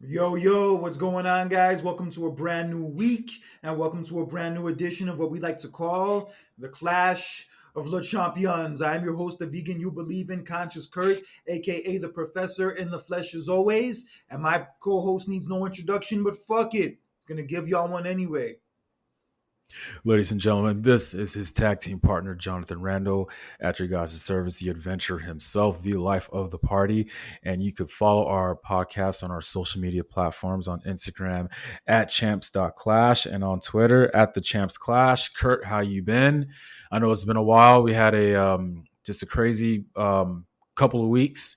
Yo, what's going on, guys? Welcome to a brand new week and welcome to a brand new edition of what we like to call the Clash of Le Champions. I'm your host, the vegan you believe in, Conscious Kurt, aka the Professor in the flesh as always. And my co host needs no introduction, but fuck it. It's gonna give y'all one anyway. Ladies and gentlemen, this is his tag team partner, Jonathan Randall. At your guys' service, the adventurer himself, the life of the party. And you could follow our podcast on our social media platforms on Instagram at champs.clash and on Twitter at the champs clash. Kurt, how you been? I know it's been a while. We had just a crazy couple of weeks.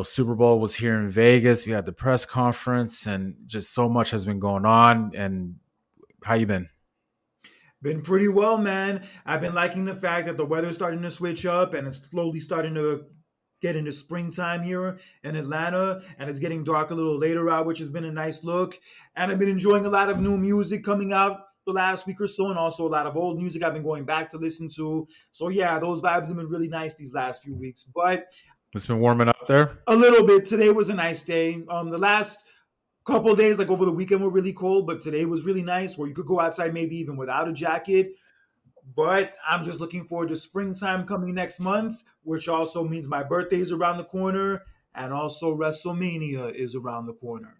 Super Bowl was here in Vegas. We had the press conference and just so much has been going on. And how you been? Been pretty well, man. I've been liking the fact that the weather's starting to switch up and it's slowly starting to get into springtime here in Atlanta, and it's getting dark a little later out, which has been a nice look. And I've been enjoying a lot of new music coming out the last week or so, and also a lot of old music I've been going back to listen to. So yeah, those vibes have been really nice these last few weeks. But It's been warming up there. a little bit today was a nice day. The last couple of days, like over the weekend, were really cold, but today was really nice, where you could go outside maybe even without a jacket. But I'm just looking forward to springtime coming next month, which also means my birthday is around the corner and also WrestleMania is around the corner.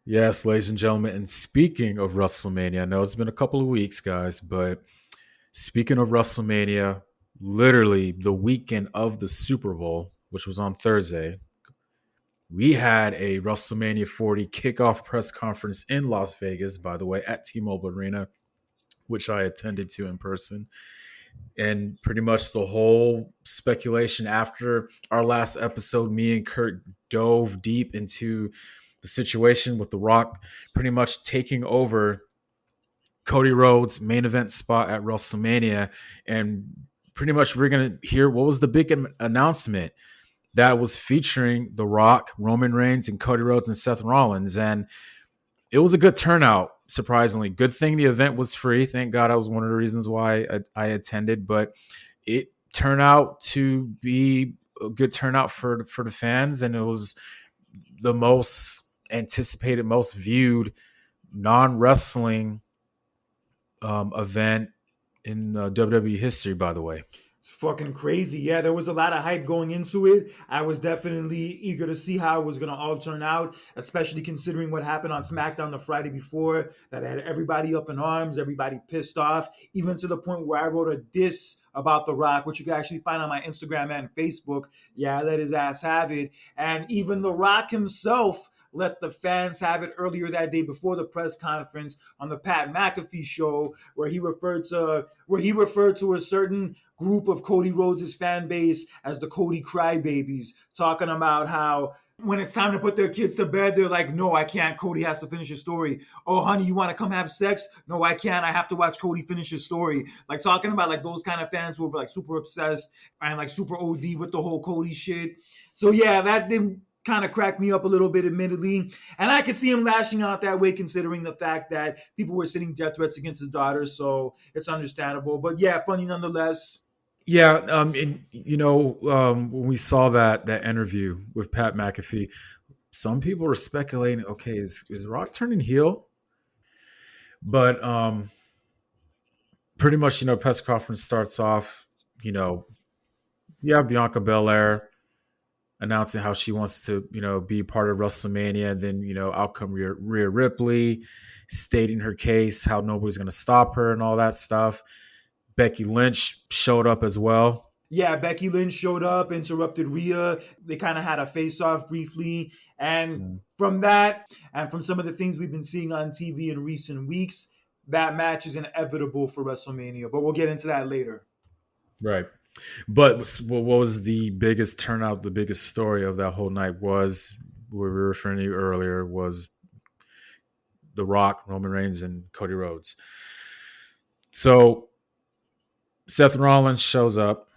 Yes, ladies and gentlemen. And speaking of WrestleMania, I know it's been a couple of weeks, guys, but speaking of WrestleMania, literally the weekend of the Super Bowl, which was on Thursday, we had a WrestleMania 40 kickoff press conference in Las Vegas, by the way, at T-Mobile Arena, which I attended to in person. And pretty much the whole speculation after our last episode, me and Kurt dove deep into the situation with The Rock pretty much taking over Cody Rhodes' main event spot at WrestleMania. And pretty much we're going to hear what was the big announcement that was featuring The Rock, Roman Reigns, and Cody Rhodes and Seth Rollins. And it was a good turnout, surprisingly. Good thing the event was free. Thank God, that was one of the reasons why I attended. But it turned out to be a good turnout for the fans, and it was the most anticipated, most viewed non-wrestling event in WWE history, by the way. It's fucking crazy. Yeah, there was a lot of hype going into it. I was definitely eager to see how it was going to all turn out, especially considering what happened on SmackDown the Friday before that had everybody up in arms, everybody pissed off, even to the point where I wrote a diss about The Rock, which you can actually find on my Instagram and Facebook. Yeah, I let his ass have it. And even The Rock himself let the fans have it earlier that day before the press conference on the Pat McAfee show, where he referred to a certain group of Cody Rhodes' fan base as the Cody Crybabies, talking about how when it's time to put their kids to bed, they're like, no, I can't. Cody has to finish his story. Oh, honey, you want to come have sex? No, I can't. I have to watch Cody finish his story. Like talking about like those kind of fans who were like super obsessed and like super OD with the whole Cody shit. So yeah, that didn't kind of cracked me up a little bit, admittedly. And I could see him lashing out that way, considering the fact that people were sending death threats against his daughter. So it's understandable. But yeah, funny nonetheless. Yeah, when we saw that interview with Pat McAfee, some people were speculating, okay, is Rock turning heel? But pretty much, press conference starts off, you have Bianca Belair announcing how she wants to, be part of WrestleMania. And then, out come Rhea Ripley stating her case, how nobody's going to stop her and all that stuff. Becky Lynch showed up as well. Yeah, Becky Lynch showed up, interrupted Rhea. They kind of had a face-off briefly. And from that, and from some of the things we've been seeing on TV in recent weeks, that match is inevitable for WrestleMania. But we'll get into that later. Right. But what was the biggest turnout, the biggest story of that whole night was, we were referring to you earlier, was The Rock, Roman Reigns, and Cody Rhodes. So Seth Rollins shows up.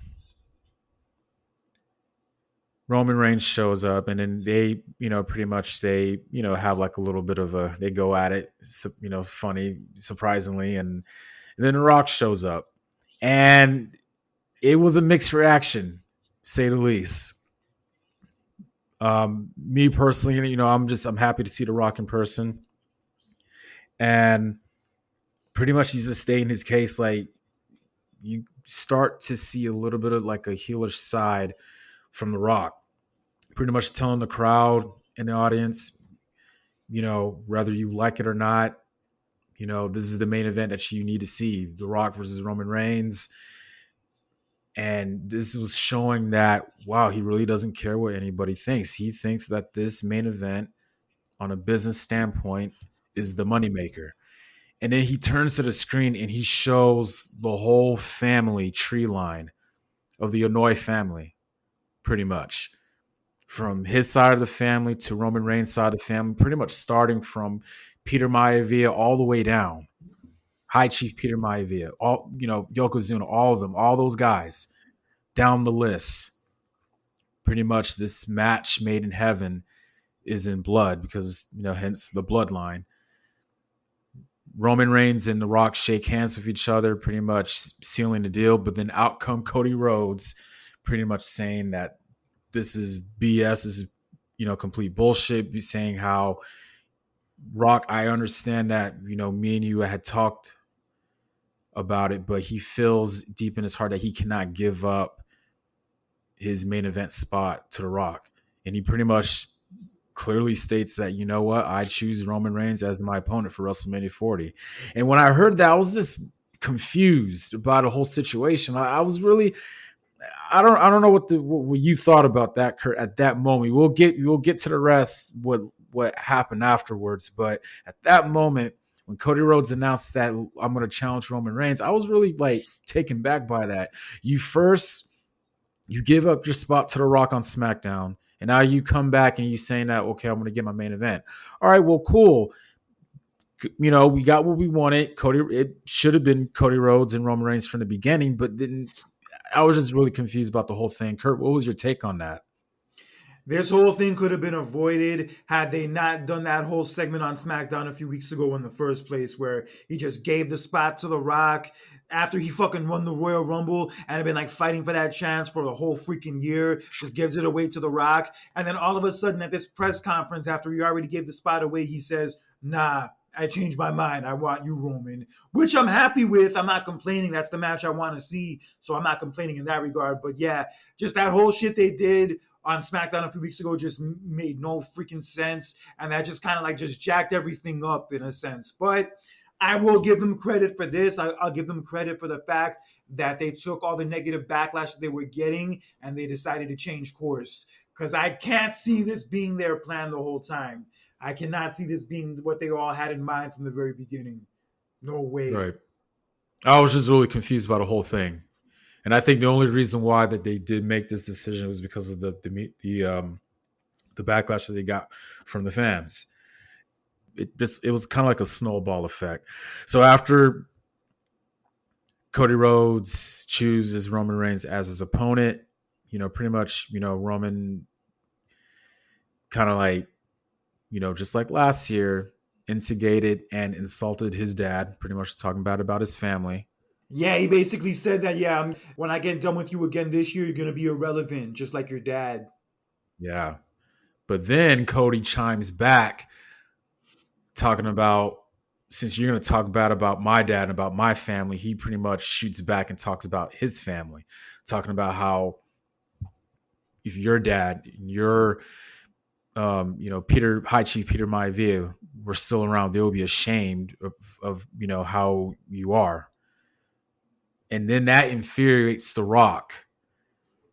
Roman Reigns shows up, and then they, pretty much they, have like a little bit of they go at it, funny, surprisingly. And then The Rock shows up. And it was a mixed reaction, to say the least. Me personally, I'm happy to see The Rock in person, and pretty much he's just stating his case. Like, you start to see a little bit of like a heelish side from The Rock, pretty much telling the crowd and the audience, whether you like it or not, this is the main event that you need to see: The Rock versus Roman Reigns. And this was showing that, wow, he really doesn't care what anybody thinks. He thinks that this main event, on a business standpoint, is the moneymaker. And then he turns to the screen and he shows the whole family tree line of the Hanoi family, pretty much. From his side of the family to Roman Reigns' side of the family, pretty much starting from Peter Maivia all the way down. High Chief Peter Maivia, all, Yokozuna, all of them, all those guys down the list. Pretty much this match made in heaven is in blood because, hence the bloodline. Roman Reigns and The Rock shake hands with each other, pretty much sealing the deal. But then out come Cody Rhodes, pretty much saying that this is BS, this is, complete bullshit. Be saying how, Rock, I understand that, me and you had talked about it, but he feels deep in his heart that he cannot give up his main event spot to The Rock. And he pretty much clearly states that, you know what, I choose Roman Reigns as my opponent for WrestleMania 40. And when I heard that, I was just confused about the whole situation. I was really, I don't know what you thought about that, Kurt, at that moment. We'll get to the rest, what happened afterwards, but at that moment when Cody Rhodes announced that I'm going to challenge Roman Reigns, I was really like taken back by that. You give up your spot to The Rock on SmackDown, and now you come back and you saying that, okay, I'm going to get my main event. All right, well, cool. We got what we wanted. It should have been Cody Rhodes and Roman Reigns from the beginning, but then I was just really confused about the whole thing. Kurt, what was your take on that? This whole thing could have been avoided had they not done that whole segment on SmackDown a few weeks ago in the first place, where he just gave the spot to The Rock after he fucking won the Royal Rumble and had been like fighting for that chance for the whole freaking year, just gives it away to The Rock. And then all of a sudden at this press conference, after he already gave the spot away, he says, nah, I changed my mind. I want you, Roman, which I'm happy with. I'm not complaining. That's the match I want to see. So I'm not complaining in that regard. But yeah, just that whole shit they did on SmackDown a few weeks ago just made no freaking sense. And that just kind of like just jacked everything up in a sense. But I will give them credit for this. I'll give them credit for the fact that they took all the negative backlash that they were getting and they decided to change course. Because I can't see this being their plan the whole time. I cannot see this being what they all had in mind from the very beginning. No way. Right. I was just really confused about the whole thing. And I think the only reason why that they did make this decision was because of the backlash that they got from the fans. It was kind of like a snowball effect. So after Cody Rhodes chooses Roman Reigns as his opponent, pretty much, Roman kind of like, just like last year, instigated and insulted his dad, pretty much talking bad about his family. Yeah, he basically said that, yeah, when I get done with you again this year, you're going to be irrelevant, just like your dad. Yeah. But then Cody chimes back talking about, since you're going to talk bad about my dad and about my family, he pretty much shoots back and talks about his family, talking about how if your dad, your, High Chief Peter Maivia were still around, they will be ashamed of how you are. And then that infuriates The Rock.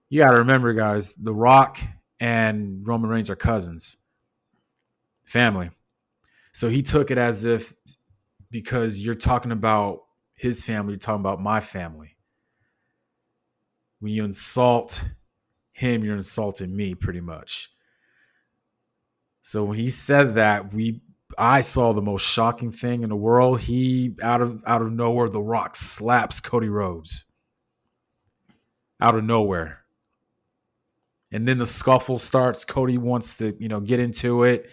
You got to remember, guys, The Rock and Roman Reigns are cousins, family. So he took it as if, because you're talking about his family, you're talking about my family. When you insult him, you're insulting me, pretty much. So when he said that, I saw the most shocking thing in the world. He out of nowhere, The Rock slaps Cody Rhodes out of nowhere. And then the scuffle starts. Cody wants to, get into it.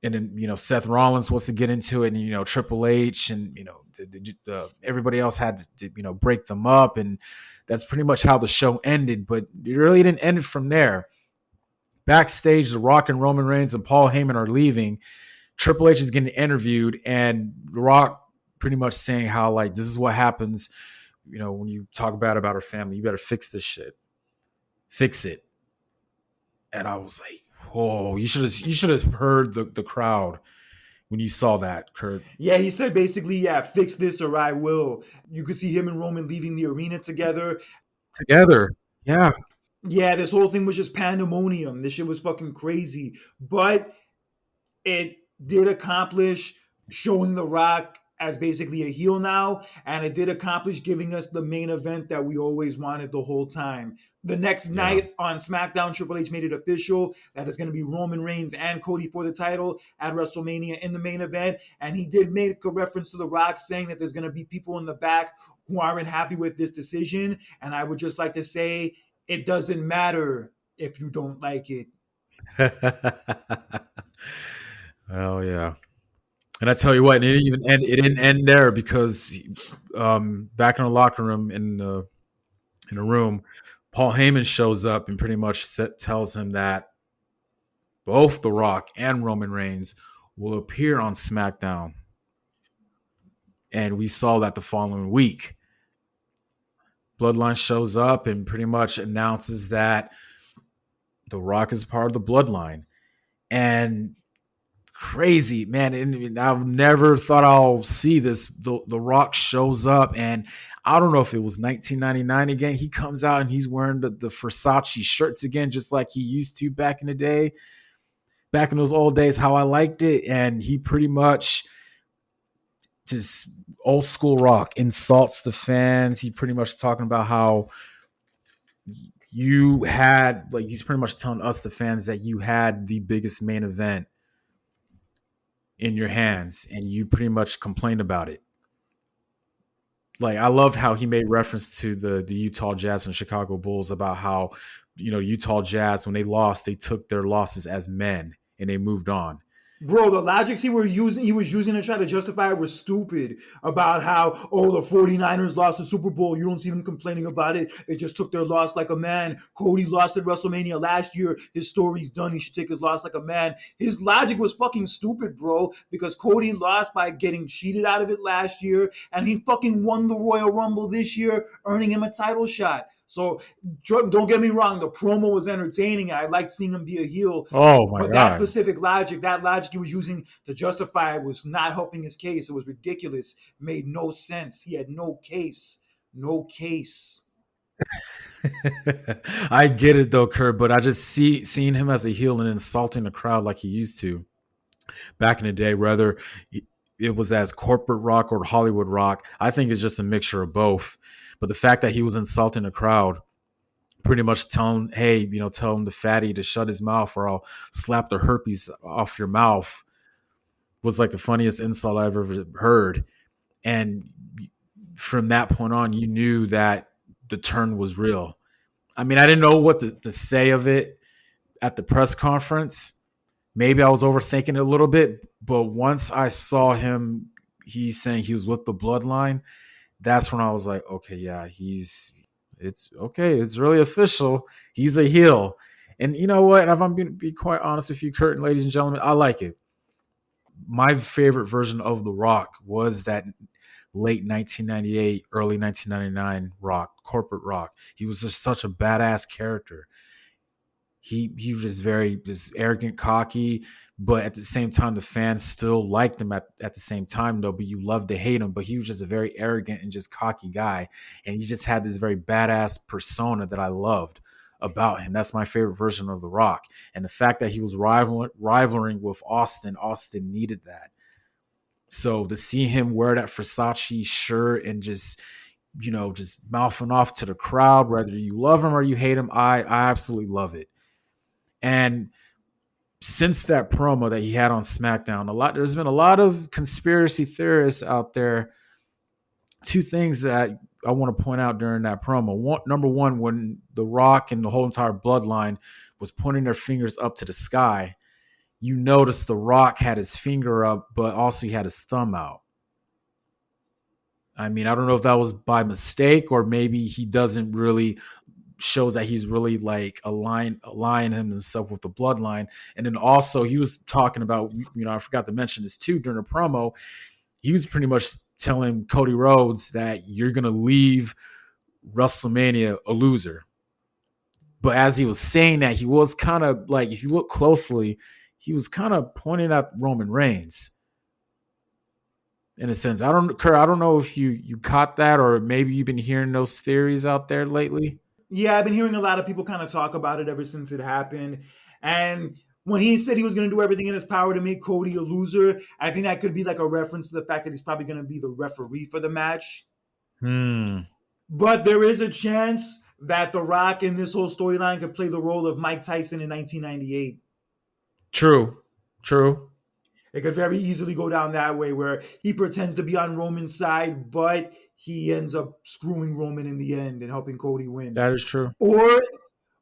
And then, Seth Rollins wants to get into it. And, Triple H and, everybody else had to, break them up. And that's pretty much how the show ended. But it really didn't end from there. backstage, The Rock and Roman Reigns and Paul Heyman are leaving. Triple H is getting interviewed, and The Rock pretty much saying how, like, this is what happens, when you talk bad about our family, you better fix this shit. Fix it. And I was like, oh, you should have heard the crowd when you saw that, Kurt. Yeah, he said basically, yeah, fix this or I will. You could see him and Roman leaving the arena together. Together. Yeah. Yeah, this whole thing was just pandemonium. This shit was fucking crazy. But it did accomplish showing The Rock as basically a heel now, and it did accomplish giving us the main event that we always wanted the whole time. The next night on SmackDown, Triple H made it official that it's going to be Roman Reigns and Cody for the title at WrestleMania in the main event, and he did make a reference to The Rock saying that there's going to be people in the back who aren't happy with this decision, and I would just like to say it doesn't matter if you don't like it. Oh yeah. And I tell you what, it didn't end there, because back in the locker room in a room, Paul Heyman shows up and pretty much tells him that both The Rock and Roman Reigns will appear on SmackDown. And we saw that the following week. Bloodline shows up and pretty much announces that The Rock is part of the Bloodline. And crazy, man. And I've never thought I'll see this. The Rock shows up, and I don't know if it was 1999 again. He comes out and he's wearing the Versace shirts again, just like he used to back in the day, back in those old days, how I liked it. And he pretty much just old school Rock insults the fans. He pretty much talking about how you had, like, he's pretty much telling us, the fans, that you had the biggest main event in your hands and you pretty much complained about it. Like, I loved how he made reference to the Utah Jazz and Chicago Bulls, about how, Utah Jazz, when they lost, they took their losses as men and they moved on. Bro, the logics he was using to try to justify it was stupid, about how, the 49ers lost the Super Bowl. You don't see them complaining about it. They just took their loss like a man. Cody lost at WrestleMania last year. His story's done. He should take his loss like a man. His logic was fucking stupid, bro, because Cody lost by getting cheated out of it last year, and he fucking won the Royal Rumble this year, earning him a title shot. So don't get me wrong, the promo was entertaining. I liked seeing him be a heel. Oh my but God. that specific logic, he was using to justify it, was not helping his case. It was ridiculous. It made no sense. He had no case. No case. I get it though, Kurt, but I just seeing him as a heel and insulting the crowd like he used to back in the day, whether it was as corporate Rock or Hollywood Rock, I think it's just a mixture of both. But the fact that he was insulting the crowd, pretty much telling, hey, tell him the fatty to shut his mouth or I'll slap the herpes off your mouth, was like the funniest insult I've ever heard. And from that point on, you knew that the turn was real. I mean, I didn't know what to say of it at the press conference. Maybe I was overthinking it a little bit, but once I saw him, he's saying he was with the Bloodline, that's when I was like, okay, yeah, it's okay. It's really official. He's a heel. And you know what? If I'm going to be quite honest with you, Kurt, and ladies and gentlemen, I like it. My favorite version of The Rock was that late 1998, early 1999 Rock, corporate Rock. He was just such a badass character. He was just very arrogant, cocky, but at the same time, the fans still liked him at the same time, though. But you loved to hate him. But he was just a very arrogant and just cocky guy. And he just had this very badass persona that I loved about him. That's my favorite version of The Rock. And the fact that he was rivaling with Austin needed that. So to see him wear that Versace shirt and just mouthing off to the crowd, whether you love him or you hate him, I absolutely love it. And since that promo that he had on SmackDown, there's been a lot of conspiracy theorists out there. Two things that I want to point out during that promo. Number one, when The Rock and the whole entire Bloodline was pointing their fingers up to the sky, you noticed The Rock had his finger up, but also he had his thumb out. I mean, I don't know if that was by mistake or maybe he doesn't really shows that he's really like aligning himself with the bloodline. And then also he was talking about, I forgot to mention this too during the promo. He was pretty much telling Cody Rhodes that you're gonna leave WrestleMania a loser. But as he was saying that, he was kind of like, if you look closely, he was kind of pointing at Roman Reigns in a sense. Kurt, I don't know if you caught that, or maybe you've been hearing those theories out there lately. Yeah, I've been hearing a lot of people kind of talk about it ever since it happened. And when he said he was going to do everything in his power to make Cody a loser, I think that could be like a reference to the fact that he's probably going to be the referee for the match. Hmm. But there is a chance that The Rock in this whole storyline could play the role of Mike Tyson in 1998. True. True. It could very easily go down that way where he pretends to be on Roman's side, but he ends up screwing Roman in the end and helping Cody win. That is true. Or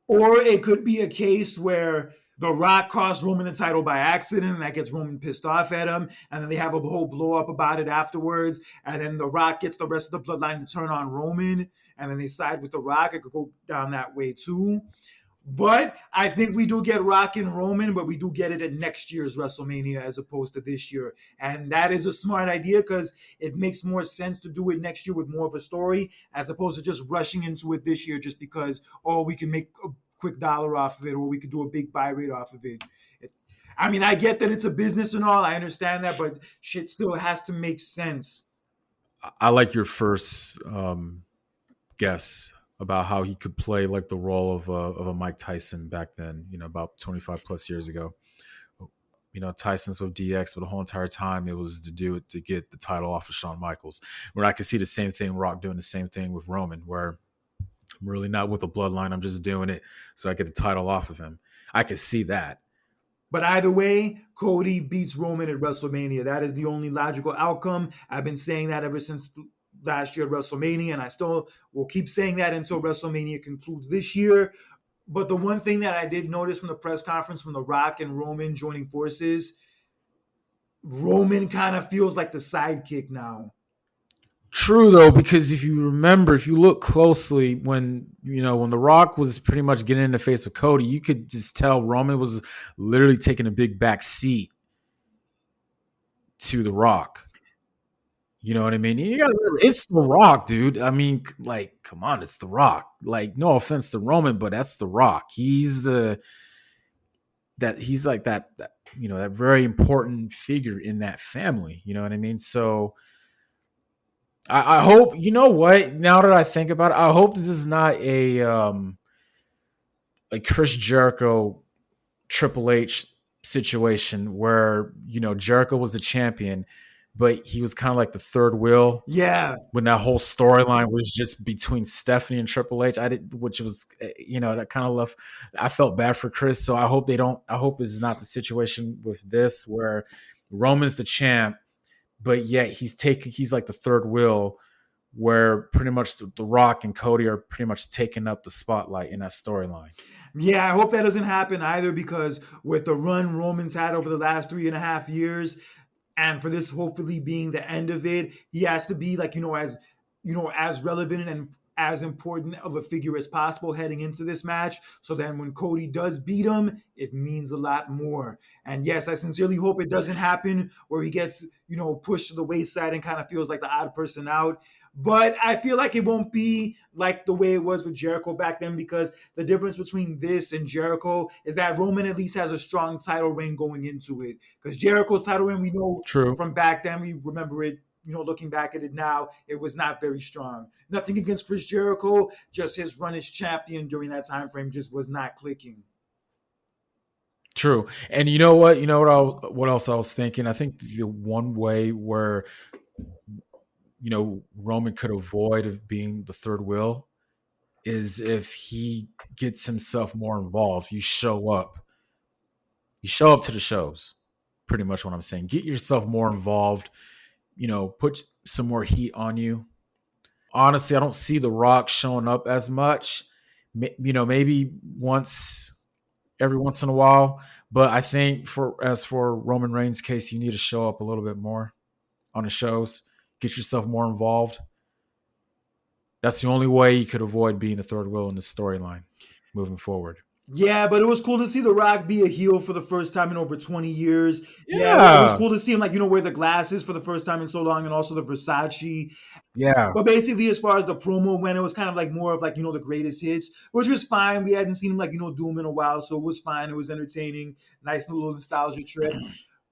Or it could be a case where The Rock cost Roman the title by accident, and that gets Roman pissed off at him, and then they have a whole blow up about it afterwards, and then The Rock gets the rest of the bloodline to turn on Roman, and then they side with The Rock. It could go down that way too. But I think we do get Rock and Roman, but we do get it at next year's WrestleMania as opposed to this year. And that is a smart idea because it makes more sense to do it next year with more of a story as opposed to just rushing into it this year just because, oh, we can make a quick dollar off of it or we could do a big buy rate off of it. I mean, I get that it's a business and all. I understand that, but shit still has to make sense. I like your first guess about how he could play like the role of a Mike Tyson back then, about 25 plus years ago. Tyson's with DX, but the whole entire time it was to do it to get the title off of Shawn Michaels. Where I could see the same thing, Rock doing the same thing with Roman, where I'm really not with the bloodline. I'm just doing it so I get the title off of him. I could see that. But either way, Cody beats Roman at WrestleMania. That is the only logical outcome. I've been saying that ever since last year at WrestleMania, and I still will keep saying that until WrestleMania concludes this year. But the one thing that I did notice from the press conference from The Rock and Roman joining forces, Roman kind of feels like the sidekick now. True though, because if you remember, if you look closely, when The Rock was pretty much getting in the face of Cody, you could just tell Roman was literally taking a big back seat to The Rock. You know what I mean? You gotta remember, it's The Rock, dude. I mean, like, come on, it's The Rock. Like, no offense to Roman, but that's The Rock. He's like that very important figure in that family. You know what I mean? So I hope, you know what? Now that I think about it, I hope this is not a Chris Jericho Triple H situation where Jericho was the champion, but he was kind of like the third wheel. Yeah. When that whole storyline was just between Stephanie and Triple H, which was that kind of left. I felt bad for Chris, so I hope I hope this is not the situation with this where Roman's the champ, but yet he's like the third wheel, where pretty much The Rock and Cody are pretty much taking up the spotlight in that storyline. Yeah, I hope that doesn't happen either because with the run Roman's had over the last 3.5 years, and for this hopefully being the end of it, he has to be like, as relevant and as important of a figure as possible heading into this match. So then when Cody does beat him, it means a lot more. And yes, I sincerely hope it doesn't happen where he gets, pushed to the wayside and kind of feels like the odd person out. But I feel like it won't be like the way it was with Jericho back then because the difference between this and Jericho is that Roman at least has a strong title reign going into it. Because Jericho's title reign, we know from back then, we remember it, looking back at it now, it was not very strong. Nothing against Chris Jericho, just his run as champion during that time frame just was not clicking. True. And you know what? What else I was thinking? I think the one way where Roman could avoid being the third wheel is if he gets himself more involved. You show up to the shows. Pretty much what I'm saying. Get yourself more involved. Put some more heat on you. Honestly, I don't see The Rock showing up as much. Maybe every once in a while. But I think as for Roman Reigns' case, you need to show up a little bit more on the shows. Get yourself more involved. That's the only way you could avoid being a third wheel in the storyline moving forward. Yeah, but it was cool to see The Rock be a heel for the first time in over 20 years. Yeah, it was Yeah. cool to see him, like, wear the glasses for the first time in so long, and also the Versace. Yeah. But basically, as far as the promo went, it was kind of like more of like, the greatest hits, which was fine. We hadn't seen him, like, do him in a while, so it was fine. It was entertaining, nice little nostalgia trip.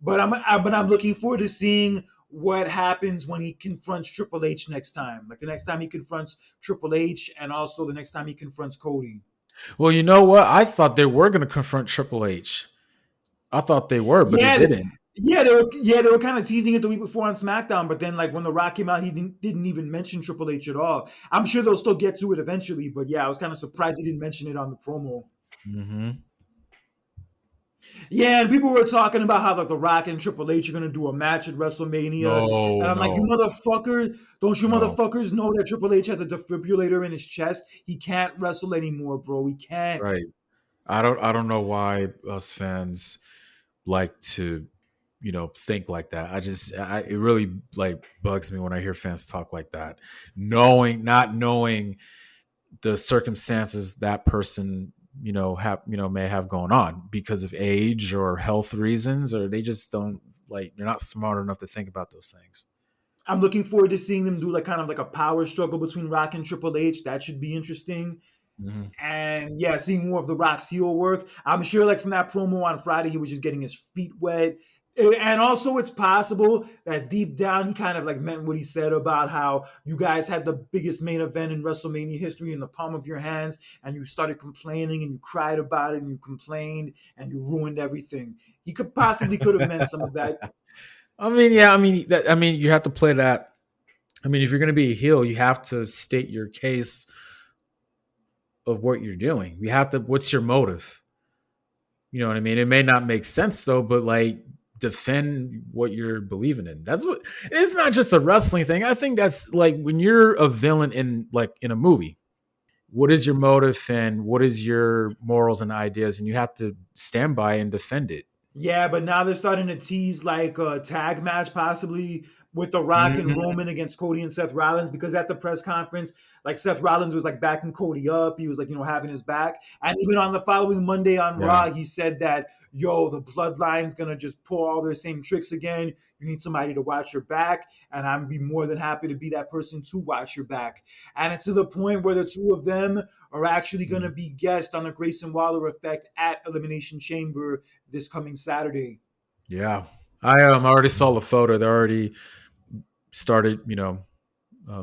But I'm looking forward to seeing what happens when he confronts Triple H next time. Like the next time he confronts Triple H, and also the next time he confronts Cody. Well, you know what? I thought they were going to confront Triple H. I thought they were, but they Yeah, didn't. they were kind of teasing it the week before on SmackDown, but then like when The Rock came out, he didn't even mention Triple H at all. I'm sure they'll still get to it eventually, but yeah, I was kind of surprised he didn't mention it on the promo. Mm-hmm. Yeah, and people were talking about how like The Rock and Triple H are gonna do a match at WrestleMania, and No, I'm like, you no, motherfucker, don't you no. motherfuckers know that Triple H has a defibrillator in his chest? He can't wrestle anymore, bro. He can't. Right. I don't know why us fans like to, think like that. It really like bugs me when I hear fans talk like that, not knowing the circumstances that person, may have going on because of age or health reasons, or they just don't like, they're not smart enough to think about those things. I'm looking forward to seeing them do like kind of like a power struggle between Rock and Triple H. That should be interesting. Mm-hmm. And yeah, seeing more of The Rock's heel work. I'm sure, like from that promo on Friday, he was just getting his feet wet. And also, it's possible that deep down he kind of like meant what he said about how you guys had the biggest main event in WrestleMania history in the palm of your hands, and you started complaining and you cried about it and you complained and you ruined everything. He could have meant some of that. I mean, yeah, I mean, you have to play that. I mean, if you're going to be a heel, you have to state your case of what you're doing. You have to. What's your motive? You know what I mean? It may not make sense though, but like defend what you're believing in. That's what. It's not just a wrestling thing. I think that's like when you're a villain in a movie. What is your motive and what is your morals and ideas, and you have to stand by and defend it. Yeah, but now they're starting to tease like a tag match possibly with The Rock and Mhm. Roman against Cody and Seth Rollins, because at the press conference, like Seth Rollins was like backing Cody up. He was like, having his back. And even on the following Monday on Yeah. Raw, he said that, yo, the bloodline's gonna just pull all their same tricks again. You need somebody to watch your back, and I'm be more than happy to be that person to watch your back. And it's to the point where the two of them are actually gonna be guests on the Grayson Waller effect at Elimination Chamber this coming Saturday. Yeah. I already saw the photo. They already started,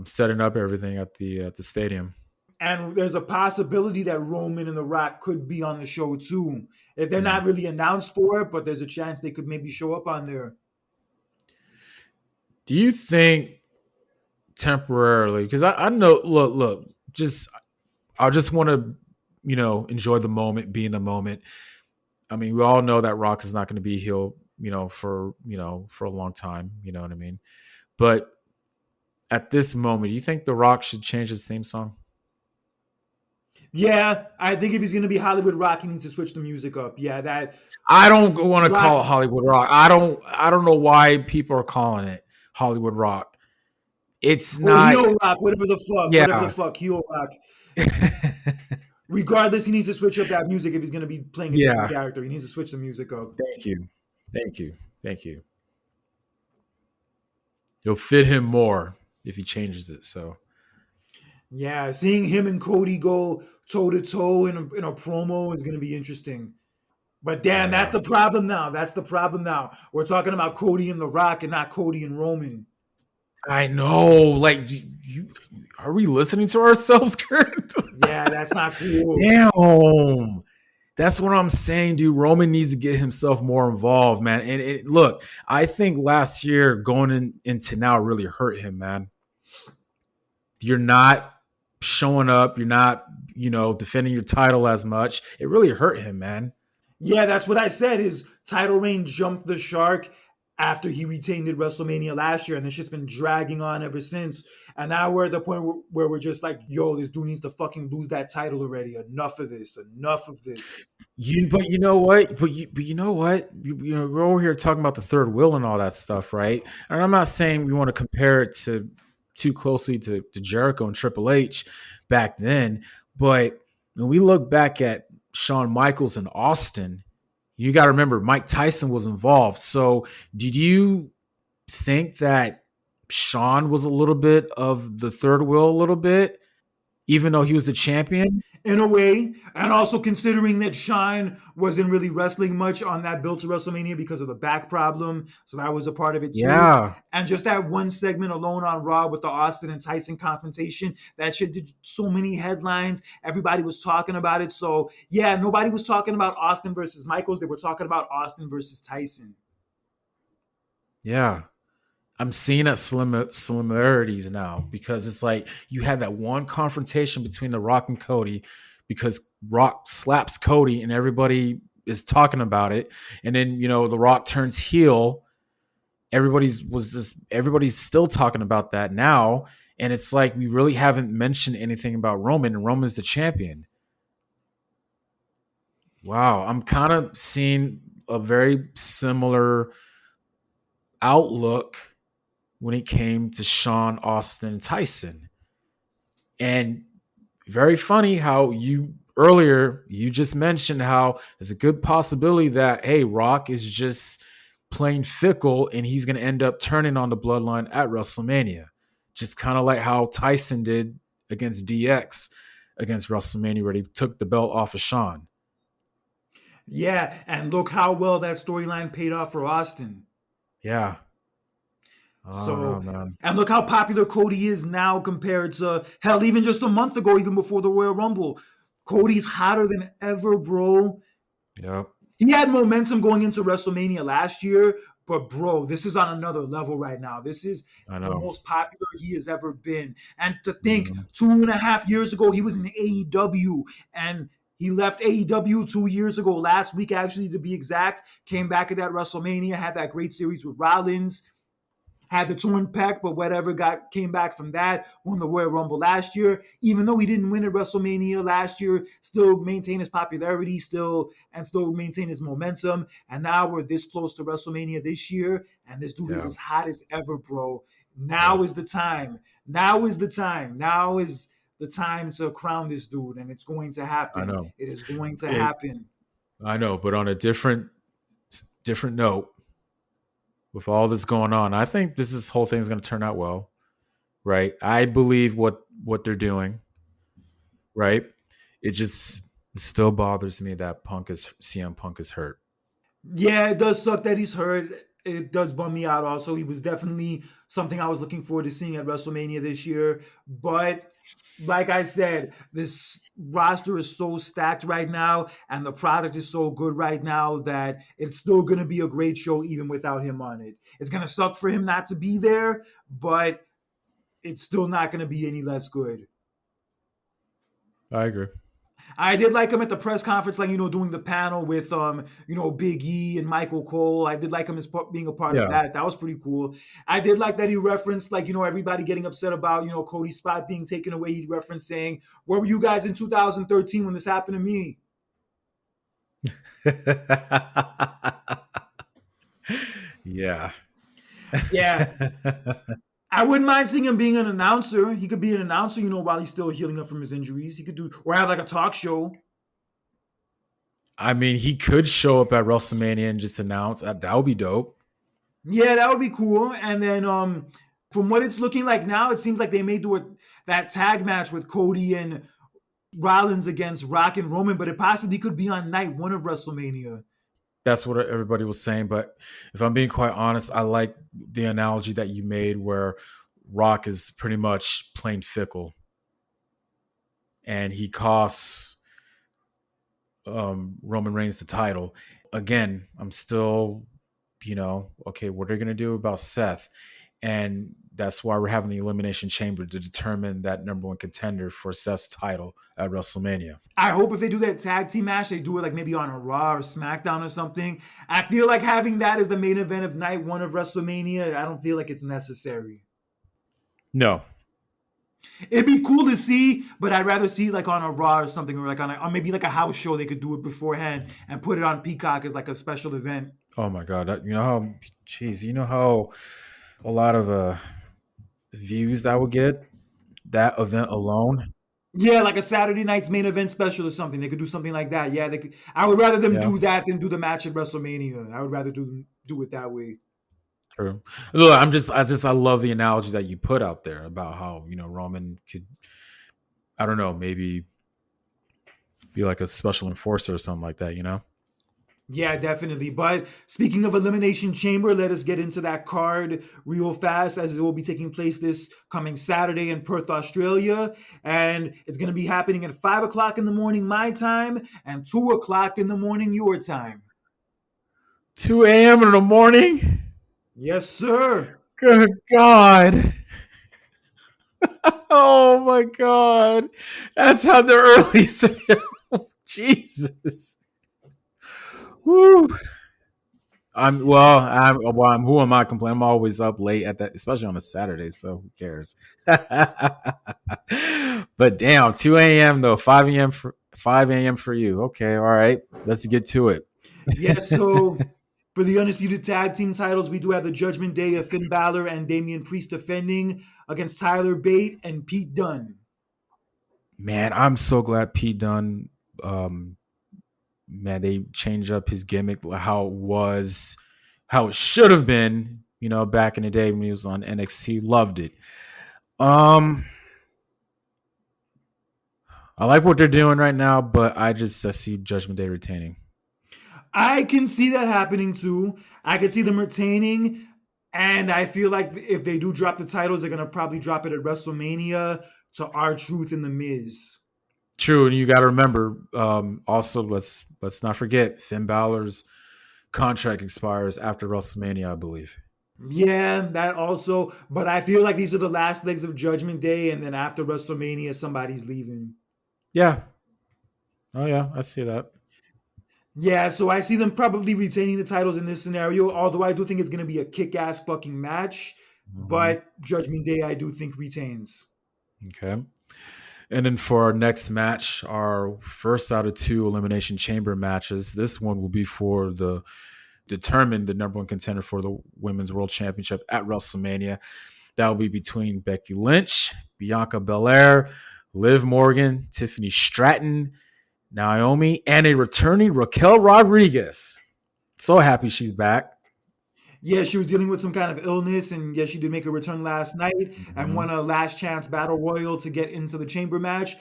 setting up everything at the stadium. And there's a possibility that Roman and The Rock could be on the show too. If they're Mm. not really announced for it, but there's a chance they could maybe show up on there. Do you think temporarily? Because I know. Look. I just want to, enjoy the moment, be in the moment. I mean, we all know that Rock is not going to be heel, for a long time. You know what I mean? But at this moment, do you think The Rock should change his theme song? Yeah, I think if he's gonna be Hollywood Rock, he needs to switch the music up. Yeah, that I don't want to call Rock. it Hollywood Rock. I don't know why people are calling it Hollywood Rock. It's Or not. heel rock, whatever the Yeah. fuck, heel rock. Regardless, he needs to switch up that music if he's gonna be playing a different Yeah. character. He needs to switch the music up. Thank you. Thank you. Thank you. It'll fit him more if he changes it. So Yeah, seeing him and Cody go toe to toe in a promo is gonna be interesting. But damn, that's yeah. the problem now. That's the problem now. We're talking about Cody and The Rock and not Cody and Roman. I know. Like, are we listening to ourselves, Kurt? Yeah, that's not cool. Damn. That's what I'm saying, dude. Roman needs to get himself more involved, man. And look, I think last year going into now really hurt him, man. You're not showing up. You're not, defending your title as much. It really hurt him, man. Yeah, that's what I said. His title reign jumped the shark after he retained it WrestleMania last year, and this shit's been dragging on ever since. And now we're at the point where we're just like, yo, this dude needs to fucking lose that title already. Enough of this. Enough of this. But you know what? But you know what? We're over here talking about the third wheel and all that stuff, right? And I'm not saying we want to compare it to too closely to Jericho and Triple H back then. But when we look back at Shawn Michaels and Austin, you got to remember Mike Tyson was involved. So did you think that Shawn was a little bit of the third wheel a little bit, even though he was the champion? in a way, and also considering that Shine wasn't really wrestling much on that build to WrestleMania because of the back problem, so that was a part of it too. Yeah. And just that one segment alone on Raw with the Austin and Tyson confrontation, that shit did so many headlines. Everybody was talking about it. So yeah, nobody was talking about Austin versus Michaels. They were talking about Austin versus Tyson. Yeah. I'm seeing that similarities now because it's like you had that one confrontation between The Rock and Cody because Rock slaps Cody and everybody is talking about it. And then, The Rock turns heel. Everybody's still talking about that now. And it's like we really haven't mentioned anything about Roman, and Roman's the champion. Wow. I'm kind of seeing a very similar outlook when it came to Shawn, Austin, and Tyson. And very funny how you just mentioned how there's a good possibility that, hey, Rock is just plain fickle and he's going to end up turning on the Bloodline at WrestleMania. Just kind of like how Tyson did against DX against WrestleMania, where he took the belt off of Shawn. Yeah, and look how well that storyline paid off for Austin. Yeah. I don't know, So, man. and look how popular Cody is now compared to hell, even just a month ago, even before the Royal Rumble. Cody's hotter than ever, bro. Yep. He had momentum going into WrestleMania last year, but bro, this is on another level right now. This is I the know. most popular he has ever been. And to think Mhm. 2.5 years ago, he was in AEW and he left AEW 2 years ago, last week, actually, to be exact. Came back at that WrestleMania, had that great series with Rollins, had the torn pec, but whatever came back from that, won the Royal Rumble last year. Even though he didn't win at WrestleMania last year, still maintain his popularity, still maintain his momentum. And now we're this close to WrestleMania this year, and this dude is Yeah. as hot as ever, bro. Now Yep. is the time. Now is the time. Now is the time to crown this dude, and it's going to I happen. know. It is going to It, happen. I know, but on a different note, with all this going on, I think this whole thing is going to turn out well, right? I believe what they're doing, right? It just still bothers me that CM Punk is hurt. Yeah, it does suck that he's hurt. It does bum me out also. He was definitely something I was looking forward to seeing at WrestleMania this year. But like I said, this roster is so stacked right now and the product is so good right now that it's still going to be a great show even without him on it. It's going to suck for him not to be there, but it's still not going to be any less good. I agree. I did like him at the press conference, like doing the panel with Big E and Michael Cole. I did like him as being a part of Yeah. that. That was pretty cool. I did like that he referenced everybody getting upset about Cody's spot being taken away. He referenced saying, "Where were you guys in 2013 when this happened to me?" Yeah. Yeah, I wouldn't mind seeing him being an announcer. He could be an announcer, while he's still healing up from his injuries. He could do or have like a talk show. I mean, he could show up at WrestleMania and just announce. That would be dope. Yeah, that would be cool. And then from what it's looking like now, it seems like they may do that tag match with Cody and Rollins against Rock and Roman, but it possibly could be on night one of WrestleMania. That's what everybody was saying. But if I'm being quite honest, I like the analogy that you made where Rock is pretty much plain fickle and he costs Roman Reigns the title. Again, I'm still, okay, what are they going to do about Seth? And that's why we're having the Elimination Chamber to determine that number one contender for Seth's title at WrestleMania. I hope if they do that tag team match, they do it like maybe on a Raw or SmackDown or something. I feel like having that as the main event of night one of WrestleMania, I don't feel like it's necessary. No. It'd be cool to see, but I'd rather see like on a Raw or something, or like or maybe like a house show. They could do it beforehand and put it on Peacock as like a special event. Oh my God. You know how, geez, you know how a lot of views that would get that event alone. Yeah, like a Saturday night's main event special or something. They could do something like that. Yeah, they could. I would rather them Yeah, do that than do the match at WrestleMania. I would rather do it that way. true. Look, I love the analogy that you put out there about how Roman could, I don't know, maybe be like a special enforcer or something like that. Yeah, definitely. But speaking of Elimination Chamber, let us get into that card real fast as it will be taking place this coming Saturday in Perth, Australia. And it's going to be happening at 5 o'clock in the morning, my time, and 2 o'clock in the morning, your time. 2 a.m. in the morning. Yes, sir. Good God. Oh my God. That's how the early. Jesus. Woo. Who am I complaining? I'm always up late at that, especially on a Saturday. So who cares? But damn, 2 a.m. though, 5 a.m. for you. Okay, all right. Let's get to it. Yeah, so for the Undisputed Tag Team titles, we do have the Judgment Day of Finn Balor and Damian Priest defending against Tyler Bate and Pete Dunne. Man, I'm so glad Pete Dunne. Man, they changed up his gimmick, how it should have been. Back in the day when he was on NXT, loved it. I like what they're doing right now, but I see Judgment Day retaining. I can see that happening too. I can see them retaining, and I feel like if they do drop the titles, they're gonna probably drop it at WrestleMania to R-Truth and The Miz. True, and you got to remember. Also, let's not forget Finn Balor's contract expires after WrestleMania, I believe. Yeah, that also. But I feel like these are the last legs of Judgment Day, and then after WrestleMania, somebody's leaving. Yeah. Oh yeah, I see that. Yeah, so I see them probably retaining the titles in this scenario, although I do think it's going to be a kick-ass fucking match. Mm-hmm. But Judgment Day, I do think retains. Okay. And then for our next match, our first out of two Elimination Chamber matches, this one will be for the number one contender for the Women's World Championship at WrestleMania. That will be between Becky Lynch, Bianca Belair, Liv Morgan, Tiffany Stratton, Naomi, and a returning Raquel Rodriguez. So happy she's back. Yeah, she was dealing with some kind of illness, and yeah, she did make a return last night and Mm-hmm. won a last chance battle royal to get into the chamber match.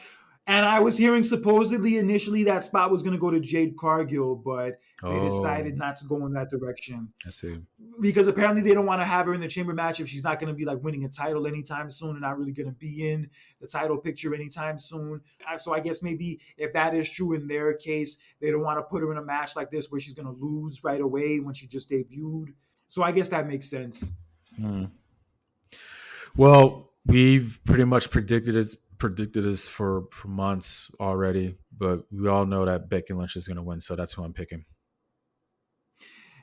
And I was hearing supposedly initially that spot was going to go to Jade Cargill, but they Oh, decided not to go in that direction I see. because apparently they don't want to have her in the chamber match if she's not going to be like winning a title anytime soon and not really going to be in the title picture anytime soon. So I guess maybe if that is true in their case, they don't want to put her in a match like this where she's going to lose right away when she just debuted. So I guess that makes sense. Hmm. Well, we've pretty much predicted this for months already, but we all know that Becky Lynch is going to win, so that's who I'm picking.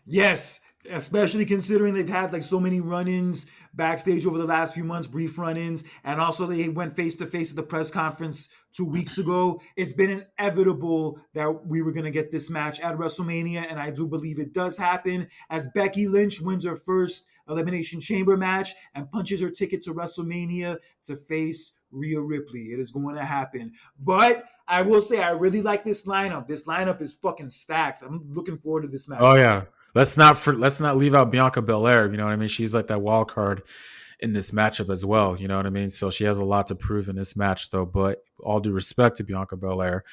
Yes, especially considering they've had like so many run-ins backstage over the last few months, brief run-ins, and also they went face to face at the press conference 2 weeks ago. It's been inevitable that we were going to get this match at WrestleMania, and I do believe it does happen as Becky Lynch wins her first Elimination Chamber match and punches her ticket to WrestleMania to face Rhea Ripley. It is going to happen. But I will say I really like this lineup. This lineup is fucking stacked. I'm looking forward to this Oh match. yeah, let's not leave out Bianca Belair. You know what I mean? She's like that wild card in this matchup as well. You know what I mean? So she has a lot to prove in this match, though. But all due respect to Bianca Belair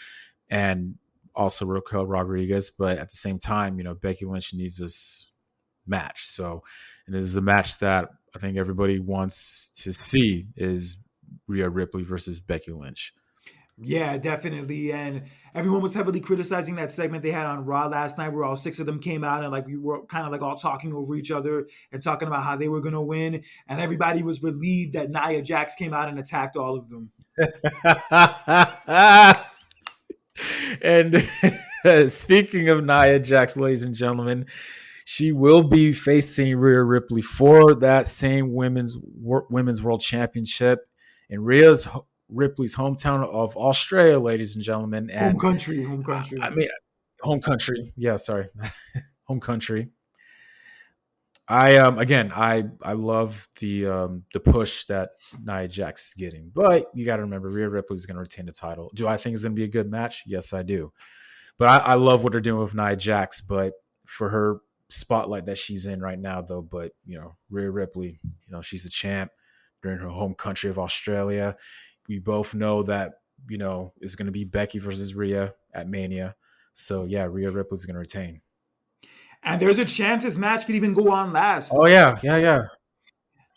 and also Raquel Rodriguez, but at the same time, Becky Lynch needs this match. So, and this is the match that I think everybody wants to see is Rhea Ripley versus Becky Lynch. Yeah, definitely. And everyone was heavily criticizing that segment they had on Raw last night where all six of them came out and like we were kind of like all talking over each other and talking about how they were going to win. And everybody was relieved that Nia Jax came out and attacked all of them. And speaking of Nia Jax, ladies and gentlemen, she will be facing Rhea Ripley for that same women's world championship in Ripley's hometown of Australia, ladies and gentlemen. Home And country, home country. I mean, home country. Yeah, sorry, home country. I love the push that Nia Jax is getting, but you got to remember Rhea Ripley is going to retain the title. Do I think it's going to be a good match? Yes, I do. But I love what they're doing with Nia Jax. But for her spotlight that she's in right now, though, but Rhea Ripley, she's the champ during her home country of Australia. We both know that it's going to be Becky versus Rhea at Mania. So yeah, Rhea Ripley's going to retain. And there's a chance this match could even go on last. Oh yeah. Nia